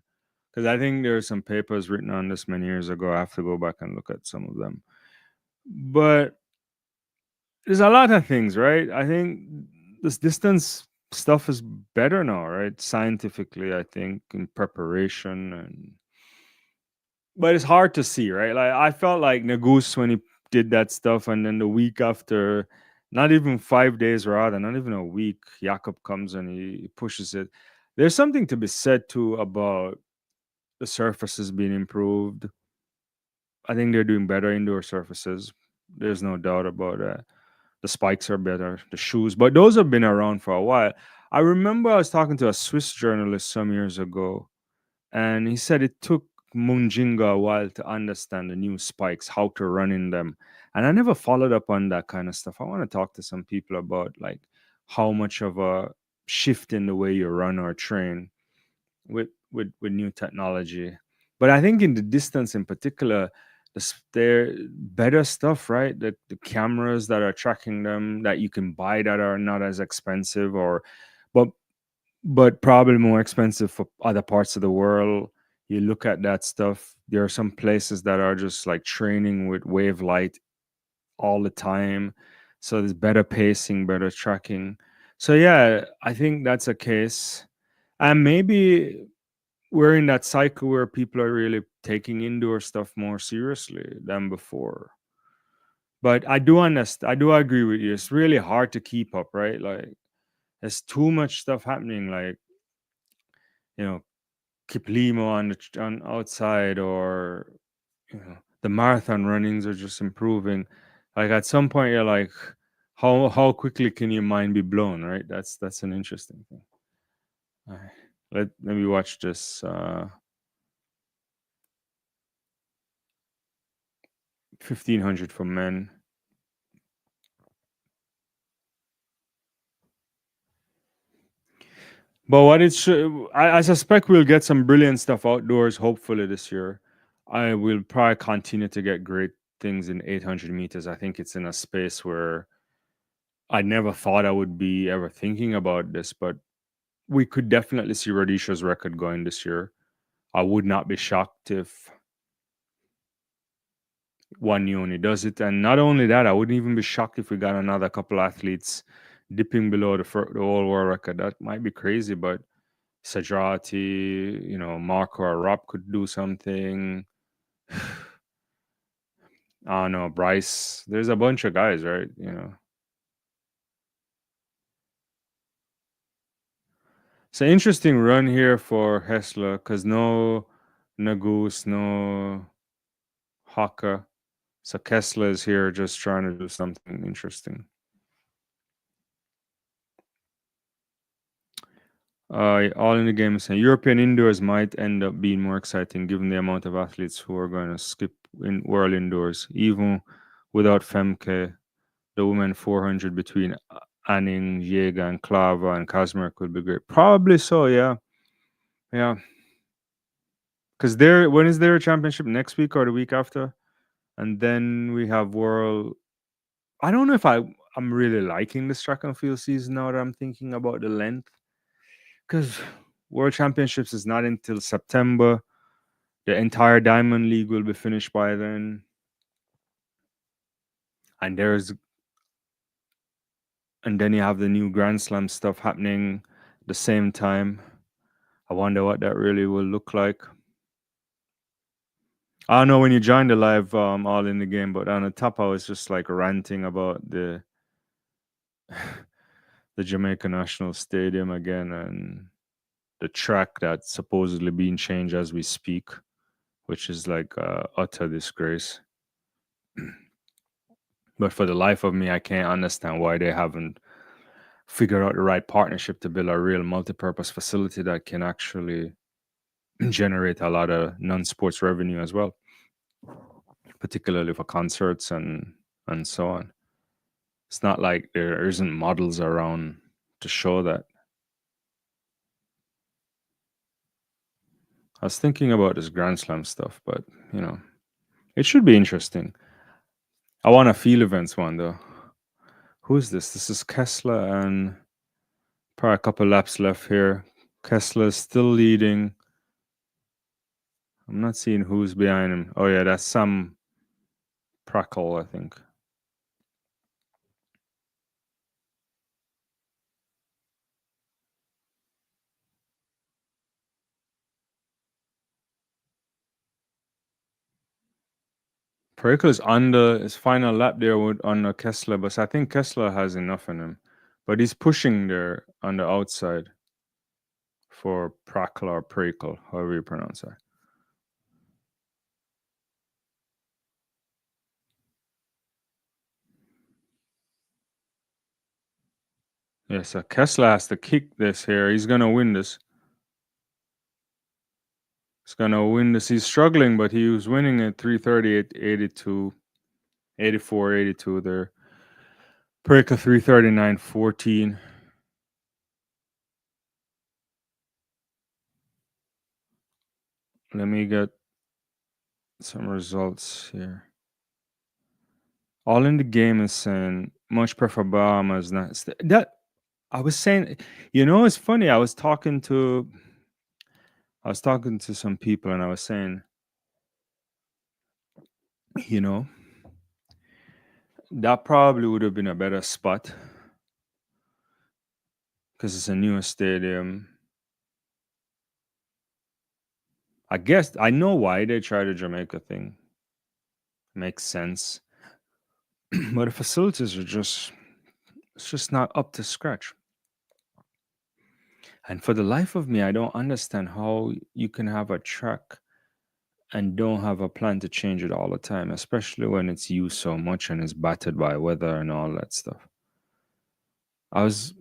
because I think there's some papers written on this many years ago. I have to go back and look at some of them, but there's a lot of things, right? I think this distance stuff is better now, right? Scientifically, I think in preparation, and but it's hard to see, right? Like I felt like Nagus when he did that stuff, and then the week after, not even 5 days rather, not even a week, Jakob comes and he pushes it. There's something to be said too about the surfaces being improved. I think they're doing better indoor surfaces. There's no doubt about that. The spikes are better, the shoes, but those have been around for a while. I remember I was talking to a Swiss journalist some years ago, and he said it took Munjinga a while to understand the new spikes, how to run in them. And I never followed up on that kind of stuff. I want to talk to some people about like how much of a shift in the way you run or train with new technology. But I think in the distance in particular, there better stuff, right? The cameras that are tracking them that you can buy that are not as expensive, or but probably more expensive for other parts of the world. You look at that stuff. There are some places that are just like training with wave light all the time. So there's better pacing, better tracking. So yeah, I think that's a case. And maybe we're in that cycle where people are really taking indoor stuff more seriously than before. But I do understand. I do agree with you. It's really hard to keep up, right? Like there's too much stuff happening. Like you know, Kiplimo on outside, or the marathon runnings are just improving. Like at some point, you're like, how quickly can your mind be blown, right? That's an interesting thing. All right. Let me watch this. 1500 for men. But what it should, I suspect we'll get some brilliant stuff outdoors. Hopefully this year, I will probably continue to get great things in 800 meters. I think it's in a space where I never thought I would be ever thinking about this, but we could definitely see Radisha's record going this year. I would not be shocked if Wanyoni does it, and not only that, I wouldn't even be shocked if we got another couple athletes dipping below the whole world record. That might be crazy, but Sajati, Marco or Rob could do something. I don't know, Bryce. There's a bunch of guys, right? It's an interesting run here for Hessler because no Nagoose, no Haka. So Kessler is here just trying to do something interesting. All in the game is saying European indoors might end up being more exciting given the amount of athletes who are going to skip in world indoors, even without Femke. The women 400 between Anning, Jäger, and Klava and Kazmarek could be great. Probably so, yeah. Yeah. Because when is their championship? Next week or the week after? And then we have World. I don't know if I'm really liking this track and field season now that I'm thinking about the length. Because World Championships is not until September. The entire Diamond League will be finished by then. And then you have the new Grand Slam stuff happening the same time. I wonder what that really will look like. I don't know when you joined the live all in the game, but on the top I was just like ranting about the Jamaica National Stadium again and the track that's supposedly being changed as we speak, which is like utter disgrace. But for the life of me, I can't understand why they haven't figured out the right partnership to build a real multi-purpose facility that can actually generate a lot of non-sports revenue as well, particularly for concerts and so on. It's not like there isn't models around to show that. I was thinking about this Grand Slam stuff, but it should be interesting. I want a field events one though. Who is this? This is Kessler and probably a couple laps left here. Kessler is still leading. I'm not seeing who's behind him. Oh yeah, that's Sam Prackle, I think. Prackle is under his final lap there with on Kessler, but I think Kessler has enough in him. But he's pushing there on the outside for Prackle or Prackle, however you pronounce that. Yeah, so Kessler has to kick this here. He's gonna win this. He's gonna win this. He's struggling, but he was winning at 338, 82, 84, 82 there. Break of 339, 14. Let me get some results here. All in the game is saying much prefer Bahamas. Not that I was saying. It's funny. I was talking to some people, and I was saying, you know, that probably would have been a better spot because it's a newer stadium. I guess I know why they tried the Jamaica thing. Makes sense. But the facilities are just it's just not up to scratch. And for the life of me, I don't understand how you can have a track and don't have a plan to change it all the time, especially when it's used so much and is battered by weather and all that stuff. I was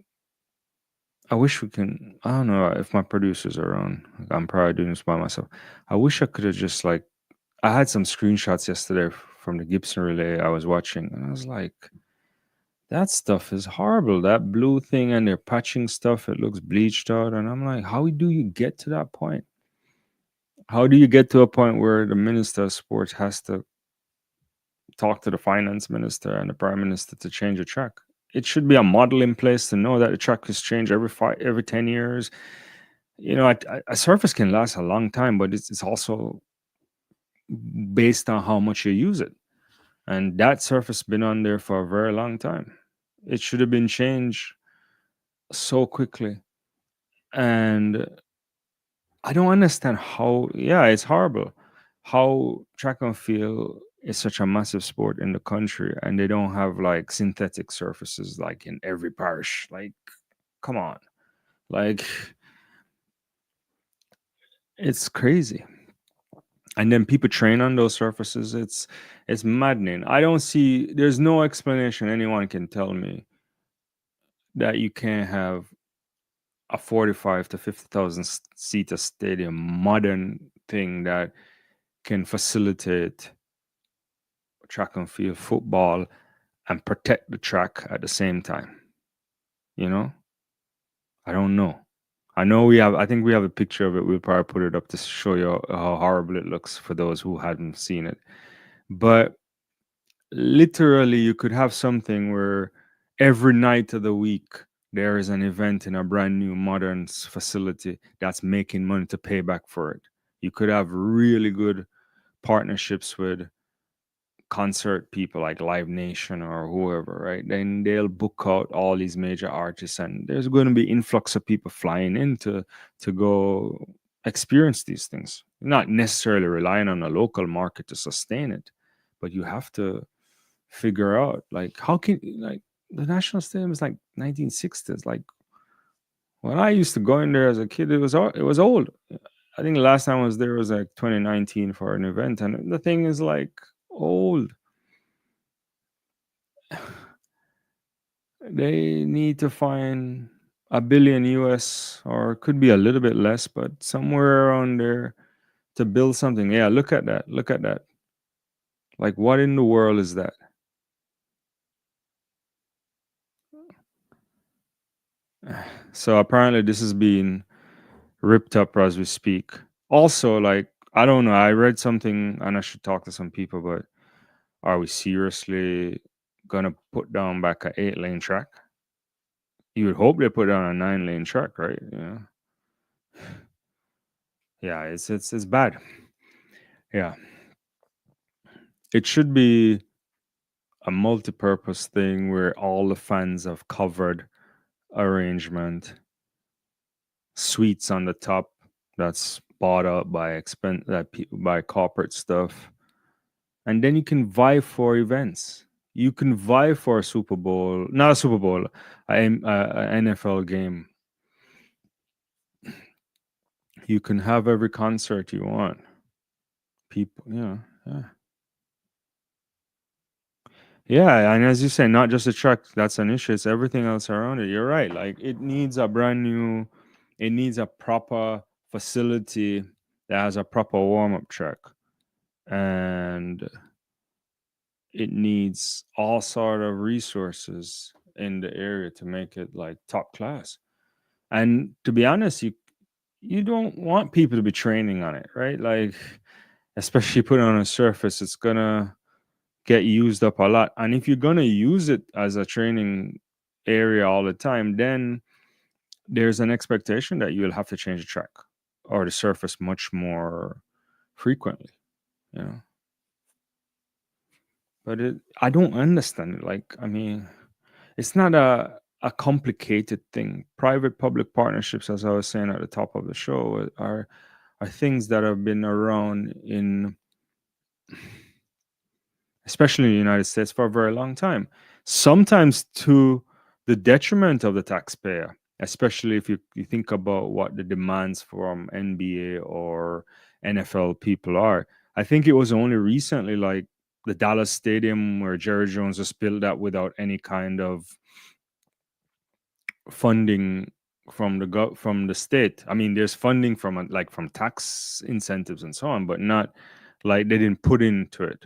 I wish we can. I don't know if my producers are on. I'm probably doing this by myself. I wish I could have just like. I had some screenshots yesterday from the Gibson Relay I was watching, and I was like, "That stuff is horrible. That blue thing and they're patching stuff. It looks bleached out." And I'm like, "How do you get to that point? How do you get to a point where the Minister of Sports has to talk to the Finance Minister and the Prime Minister to change a track? It should be a model in place to know that the track is changed every 10 years. A surface can last a long time, but it's also based on how much you use it. And that surface been on there for a very long time. It should have been changed so quickly. And I don't understand how, yeah, it's horrible how track and field is such a massive sport in the country and they don't have like synthetic surfaces like in every parish. Like, come on. Like, it's crazy. And then people train on those surfaces. It's maddening. I don't see there's no explanation anyone can tell me that you can't have a 45 to 50,000 seater stadium modern thing that can facilitate track and field football and protect the track at the same time. You know? I don't know. I think we have a picture of it. We'll probably put it up to show you how horrible it looks for those who hadn't seen it. But literally you could have something where every night of the week there is an event in a brand new modern facility that's making money to pay back for it. You could have really good partnerships with concert people like Live Nation or whoever, right? Then they'll book out all these major artists, and there's going to be influx of people flying in to go experience these things. Not necessarily relying on a local market to sustain it, but you have to figure out like how can like the national stadium is like 1960s. Like when I used to go in there as a kid, it was old. I think the last time I was there was like 2019 for an event, and the thing is like old. They need to find a billion US, or it could be a little bit less, but somewhere around there to build something. Yeah, look at that. Look at that. Like, what in the world is that? So apparently, this is being ripped up as we speak. Also, like, I don't know. I read something, and I should talk to some people, but are we seriously gonna put down back a 8-lane track? You would hope they put down a 9-lane track, right? Yeah, it's bad. Yeah, it should be a multi-purpose thing where all the fans have covered arrangement, suites on the top that's bought up by by corporate stuff, and then you can vie for events. You can vie for a Super Bowl, not a Super Bowl, a NFL game. You can have every concert you want. People, yeah. Yeah, and as you say, not just the track that's an issue, it's everything else around it. You're right. Like it needs a proper facility that has a proper warm up track, and it needs all sort of resources in the area to make it like top class. And to be honest, you don't want people to be training on it, right? Like, especially put it on a surface, it's gonna get used up a lot. And if you're gonna use it as a training area all the time, then there's an expectation that you'll have to change the track or the surface much more frequently, you know. But I don't understand it. Like, I mean, it's not a complicated thing. Private public partnerships, as I was saying at the top of the show, are things that have been around in, especially in the United States, for a very long time. Sometimes to the detriment of the taxpayer, especially if you think about what the demands from NBA or NFL people are. I think it was only recently, like the Dallas Stadium, where Jerry Jones was built out without any kind of funding from the state. I mean, there's funding from like from tax incentives and so on, but not like they didn't put into it.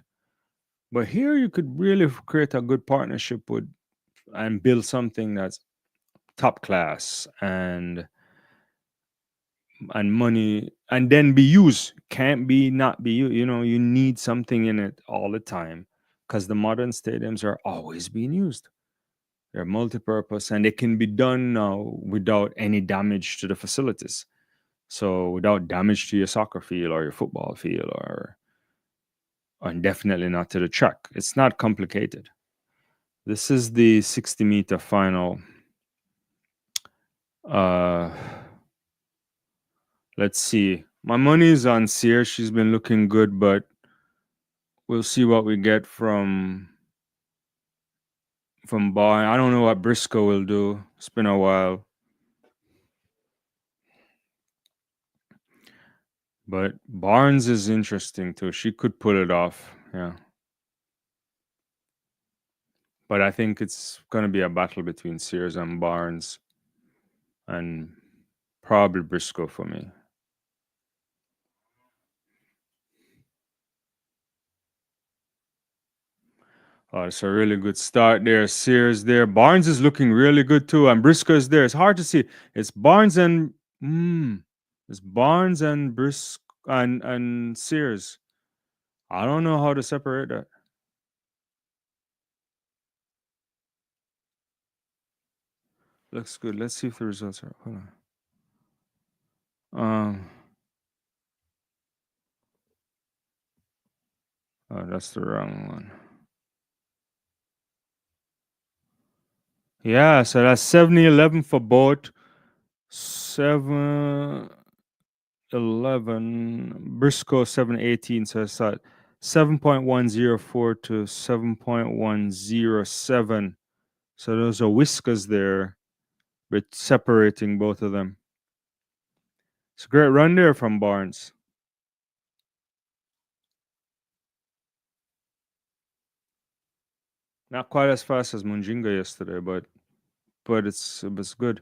But here you could really create a good partnership with and build something that's top class and money and then be used. Can't be not be used. You know, you need something in it all the time because the modern stadiums are always being used. They're multi-purpose and they can be done now without any damage to the facilities. So without damage to your soccer field or your football field or and definitely not to the track. It's not complicated. This is the 60-meter final. Uh, let's see. My money is on Sears. She's been looking good, but we'll see what we get from Barn. I don't know what Briscoe will do. It's been a while, but Barnes is interesting too. She could pull it off. Yeah, but I think it's gonna be a battle between Sears and Barnes, and probably Briscoe for me. Oh, it's a really good start there. Sears there. Barnes is looking really good too. And Briscoe is there. It's hard to see. It's Barnes and it's Barnes and Briscoe and Sears. I don't know how to separate that. Looks good. Let's see if the results are. Hold on. Oh, that's the wrong one. Yeah, so that's 70-11 for both. 7-11. Briscoe 7-18. So it's at 7.104 to 7.107. So those are whiskers there, but separating both of them. It's a great run there from Barnes. Not quite as fast as Munjinga yesterday, but it's good.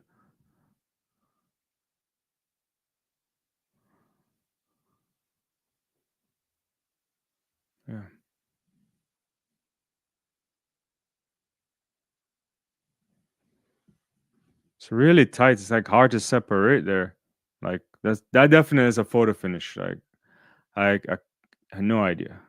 Yeah. It's really tight. It's like hard to separate there. Like that definitely is a photo finish. Like I had no idea.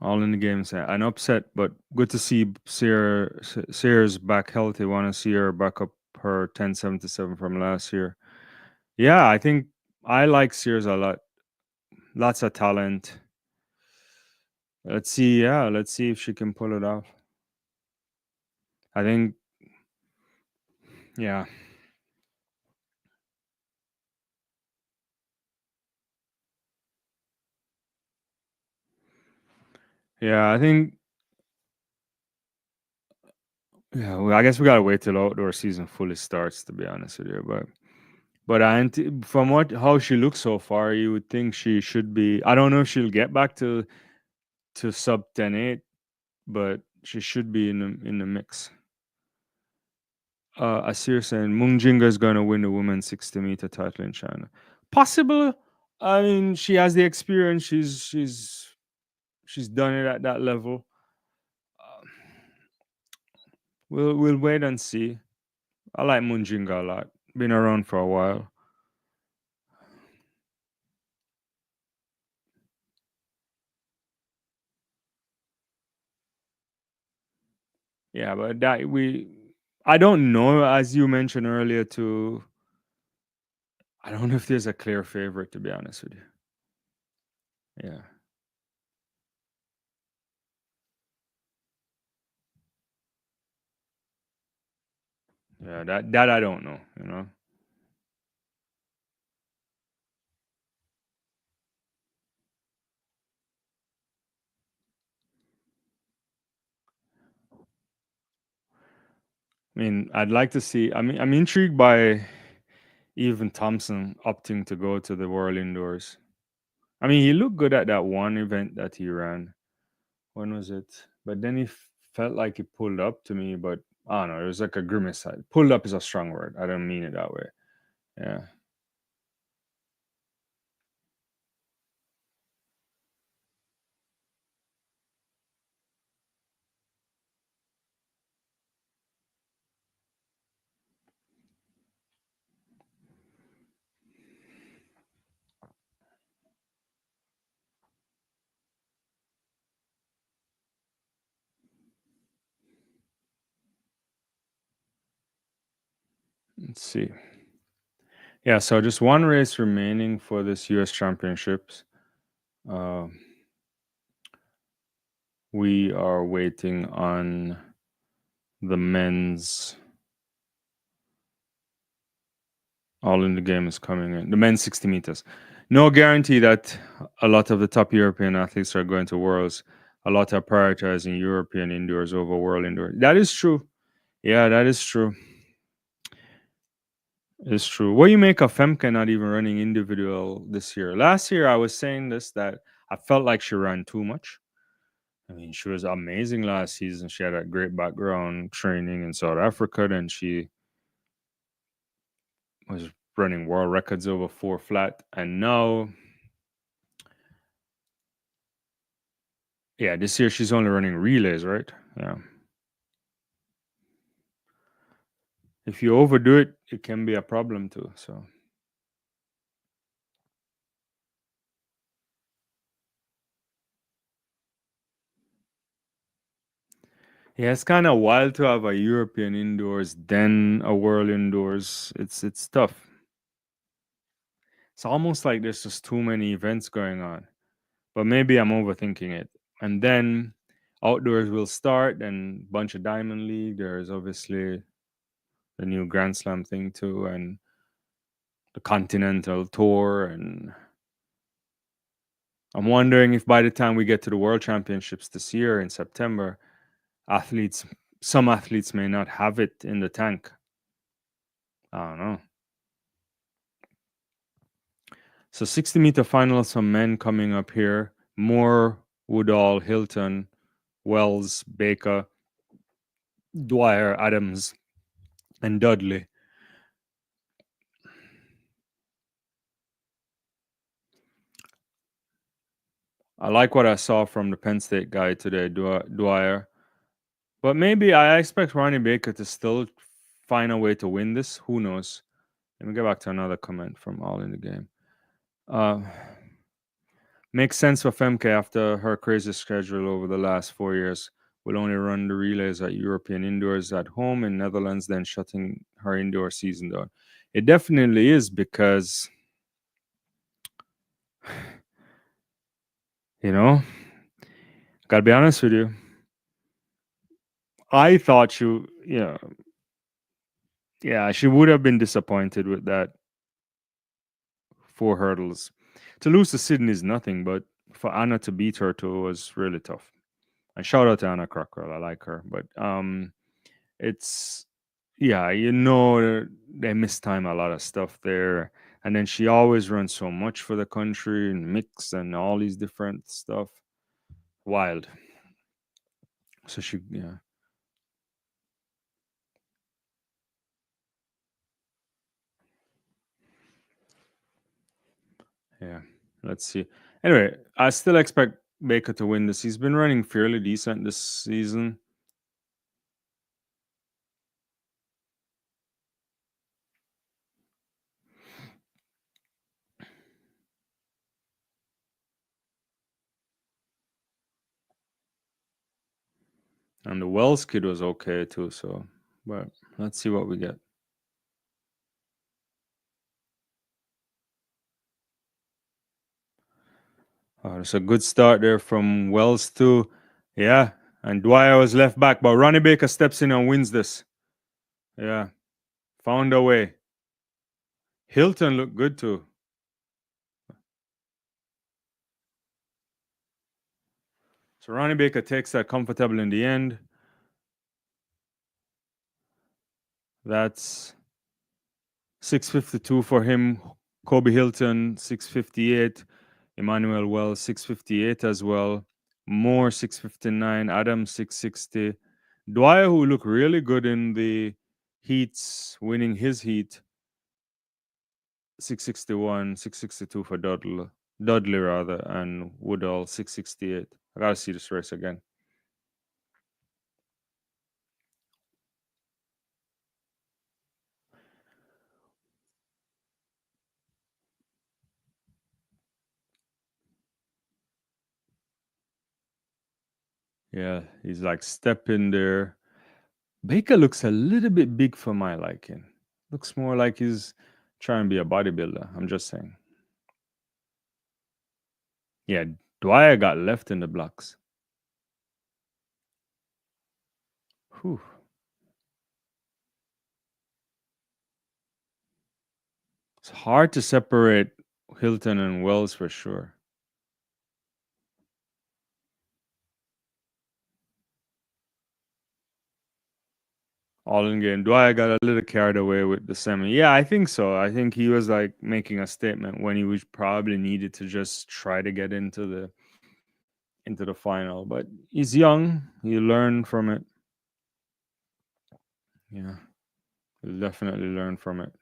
All in the games. An upset, but good to see Sears back healthy. Want to see her back up her 1077 from last year. Yeah, I think I like Sears a lot. Lots of talent. Let's see. Yeah, let's see if she can pull it off. I think. Yeah, yeah. I think. Yeah, well, I guess we gotta wait till outdoor season fully starts. To be honest with you, but from what how she looks so far, you would think she should be. I don't know if she'll get back to sub 10.8, but She should be in the mix. Asir saying Mungjinga is going to win the women's 60-meter title in China. Possible. I mean, she has the experience. She's done it at that level. Uh, we'll wait and see. I like Munjinga a lot. Been around for a while. Yeah, but I don't know, as you mentioned earlier too. I don't know if there's a clear favorite, to be honest with you. Yeah. Yeah, that I don't know. I mean, I'd like to see. I mean, I'm intrigued by even Thompson opting to go to the World Indoors. I mean, he looked good at that one event that he ran. When was it? But then he felt like he pulled up to me, but I don't know. It was like a grimace. Pulled up is a strong word. I don't mean it that way. Yeah. Let's see. Yeah. So just one race remaining for this U.S. Championships. Uh, we are waiting on the men's. All in the game is coming in. The men's 60 meters. No guarantee that a lot of the top European athletes are going to Worlds. A lot are prioritizing European indoors over World indoors. That is true. Yeah, that is true. It's true. What do you make of Femke not even running individual this year? Last year, I was saying this that I felt like she ran too much. I mean, she was amazing last season. She had a great background training in South Africa, and she was running world records over 4 flat. And now, yeah, this year she's only running relays, right? Yeah. If you overdo it, it can be a problem too. So yeah, it's kind of wild to have a European indoors, then a world indoors. It's tough. It's almost like there's just too many events going on. But maybe I'm overthinking it. And then outdoors will start, and bunch of Diamond League. There's obviously the new Grand Slam thing too, and the Continental Tour. And I'm wondering if by the time we get to the World Championships this year in September, athletes, some athletes may not have it in the tank. I don't know. So 60-meter finals, some men coming up here. Moore, Woodall, Hilton, Wells, Baker, Dwyer, Adams, and Dudley. I like what I saw from the Penn State guy today, Dwyer. But maybe I expect Ronnie Baker to still find a way to win this. Who knows? Let me get back to another comment from All in the Game. Uh, Makes sense for Femke after her crazy schedule over the last 4 years. Will only run the relays at European indoors at home in Netherlands, then shutting her indoor season down. It definitely is because, you know, gotta be honest with you. I thought yeah, she would have been disappointed with that 4 hurdles. To lose to Sydney is nothing, but for Anna to beat her too was really tough. And shout out to Anna Cockrell. I like her, but it's yeah, they mistime a lot of stuff there. And then she always runs so much for the country and mix and all these different stuff. Wild. So she, yeah, yeah. Let's see. Anyway, I still expect Baker to win this. He's been running fairly decent this season. And the Wells kid was okay too. So, but let's see what we get. It's a good start there from Wells too. Yeah. And Dwyer was left back, but Ronnie Baker steps in and wins this. Yeah. Found a way. Hilton looked good too. So Ronnie Baker takes that comfortable in the end. That's 652 for him. Kobe Hilton, 658. Emmanuel Wells, 658 as well. Moore, 659. Adams, 660. Dwyer, who looked really good in the heats, winning his heat, 661, 662 for Dudley rather, and Woodall, 668. I gotta see this race again. Yeah, he's like stepping there. Baker looks a little bit big for my liking. Looks more like he's trying to be a bodybuilder. I'm just saying. Yeah, Dwyer got left in the blocks. Whew. It's hard to separate Hilton and Wells for sure. All in game. Dwyer got a little carried away with the semi. Yeah, I think so. I think he was like making a statement when he was probably needed to just try to get into the final. But he's young. He learned from it. Yeah, he'll definitely learn from it.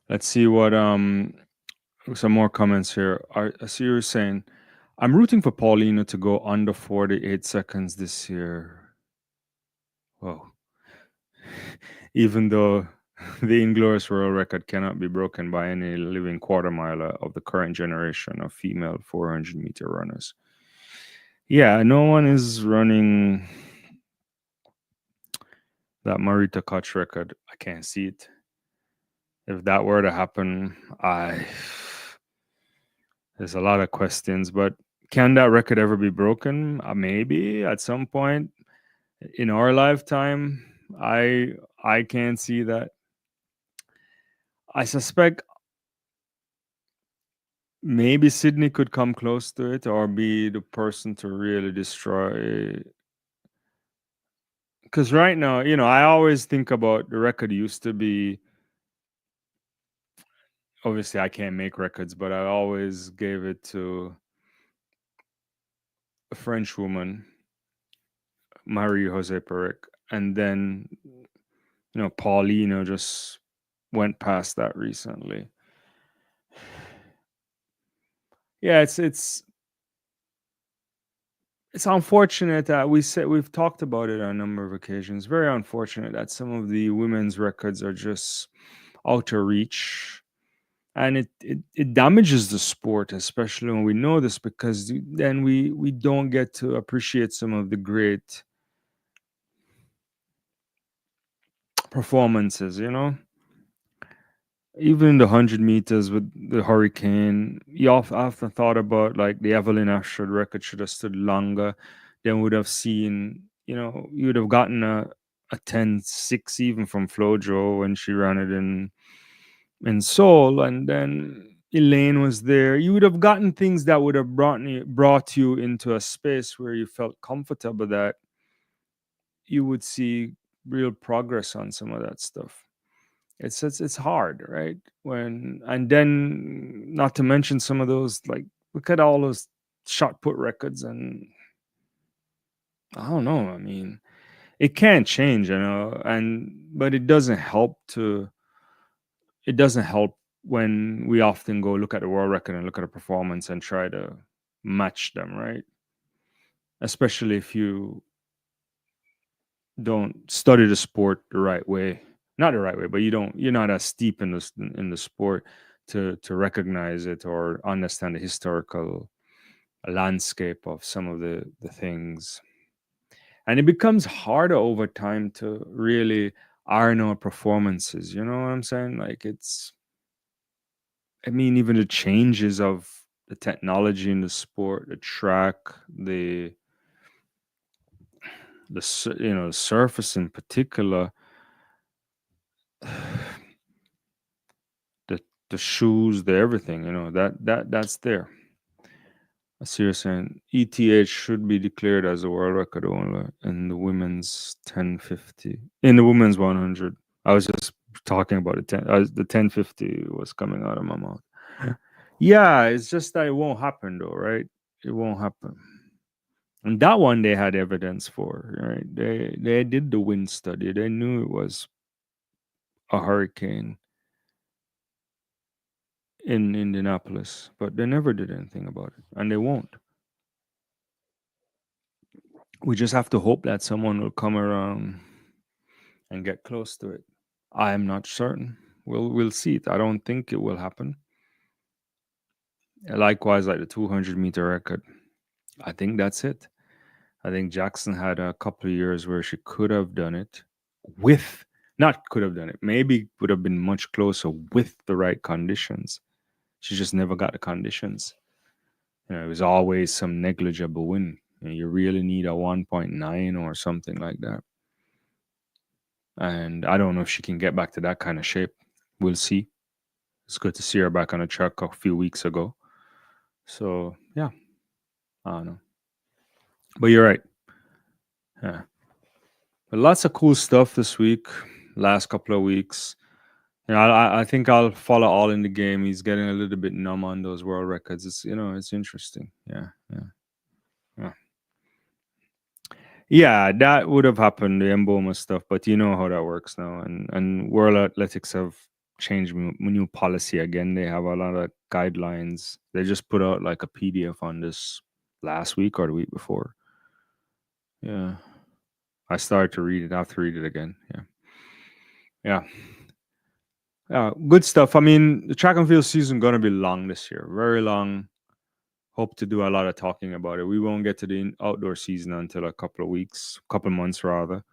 Let's see what some more comments here. I see you're saying I'm rooting for Paulino to go under 48 seconds this year. Whoa. Even though the Inglorious Royal record cannot be broken by any living quarter miler of the current generation of female 400-meter runners. Yeah, no one is running that Marita Koch record. I can't see it. If that were to happen, there's a lot of questions, but can that record ever be broken? Maybe at some point in our lifetime. I can't see that. I suspect maybe Sydney could come close to it or be the person to really destroy. Because right now, I always think about the record used to be. Obviously, I can't make records, but I always gave it to a French woman, Marie Jose Perec, and then Paulino just went past that recently. Yeah, it's unfortunate that we've talked about it on a number of occasions. Very unfortunate that some of the women's records are just out of reach, and it damages the sport, especially when we know this, because then we don't get to appreciate some of the great performances. Even the 100 meters with the hurricane, I often thought about like the Evelyn Ashford record should have stood longer. Then would have seen, you would have gotten a 10:6 even from Flojo when she ran it in Seoul, and then Elaine was there. You would have gotten things that would have brought you into a space where you felt comfortable, that you would see real progress on some of that stuff. It's hard, right? When and then not to mention some of those, like, look at all those shot put records, and I don't know. I mean, it can't change, and but it doesn't help when we often go look at the world record and look at a performance and try to match them, right? Especially if you don't study the sport the right way. Not the right way, but you're not as steep in the sport to recognize it or understand the historical landscape of some of the things. And it becomes harder over time to really iron out performances. You know what I'm saying? Like, I mean, even the changes of the technology in the sport, the track, the the surface in particular, the the shoes, the everything, that's there. I see you're saying ETH should be declared as a world record owner in the women's 1050, in the women's 100. I was just talking about the 1050 was coming out of my mouth. Yeah, it's just that it won't happen though, right? It won't happen. And that one they had evidence for, right? They did the wind study. They knew it was a hurricane in Indianapolis, but they never did anything about it, and they won't. We just have to hope that someone will come around and get close to it. I am not certain. We'll see it. I don't think it will happen. Likewise, like the 200-meter record, I think that's it. I think Jackson had a couple of years where she could have done it with, not could have done it, maybe would have been much closer with the right conditions. She just never got the conditions. It was always some negligible win. You really need a 1.9 or something like that. And I don't know if she can get back to that kind of shape. We'll see. It's good to see her back on the track a few weeks ago. So, yeah, I don't know. But you're right. Yeah. But lots of cool stuff this week, last couple of weeks. I think I'll follow all in the game. He's getting a little bit numb on those world records. It's interesting. Yeah, yeah, yeah. Yeah, that would have happened, the Emboma stuff, but you know how that works now. And World Athletics have changed new policy again. They have a lot of guidelines. They just put out like a PDF on this last week or the week before. Yeah. I started to read it. I have to read it again. Yeah. Yeah. Good stuff. I mean, the track and field season gonna be long this year. Very long. Hope to do a lot of talking about it. We won't get to the outdoor season until a couple of weeks, couple of months rather.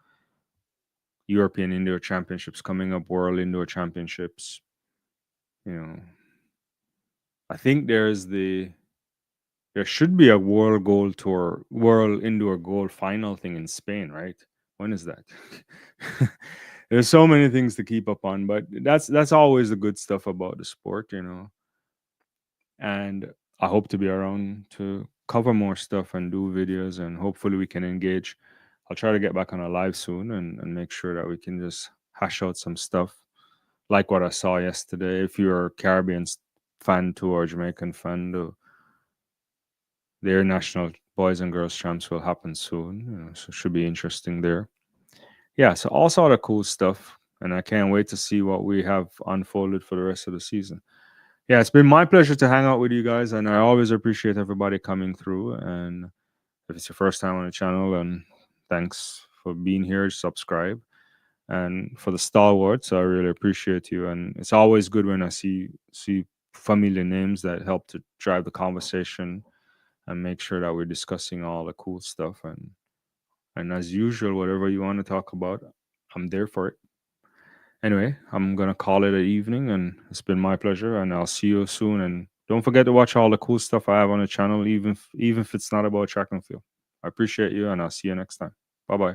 European Indoor Championships coming up, World Indoor Championships. I think there should be a World Gold Tour, World Indoor Gold Final thing in Spain, right? When is that? There's so many things to keep up on, but that's always the good stuff about the sport, And I hope to be around to cover more stuff and do videos, and hopefully we can engage. I'll try to get back on a live soon and make sure that we can just hash out some stuff like what I saw yesterday. If you're a Caribbean fan too or Jamaican fan, the international boys and girls champs will happen soon. So it should be interesting there. Yeah, so all sort of cool stuff. And I can't wait to see what we have unfolded for the rest of the season. Yeah, it's been my pleasure to hang out with you guys, and I always appreciate everybody coming through. And if it's your first time on the channel, and thanks for being here, subscribe. And for the stalwarts, I really appreciate you. And it's always good when I see familiar names that help to drive the conversation and make sure that we're discussing all the cool stuff. And as usual, whatever you want to talk about, I'm there for it. Anyway, I'm going to call it an evening, and it's been my pleasure, and I'll see you soon. And don't forget to watch all the cool stuff I have on the channel, even if it's not about track and field. I appreciate you, and I'll see you next time. Bye-bye.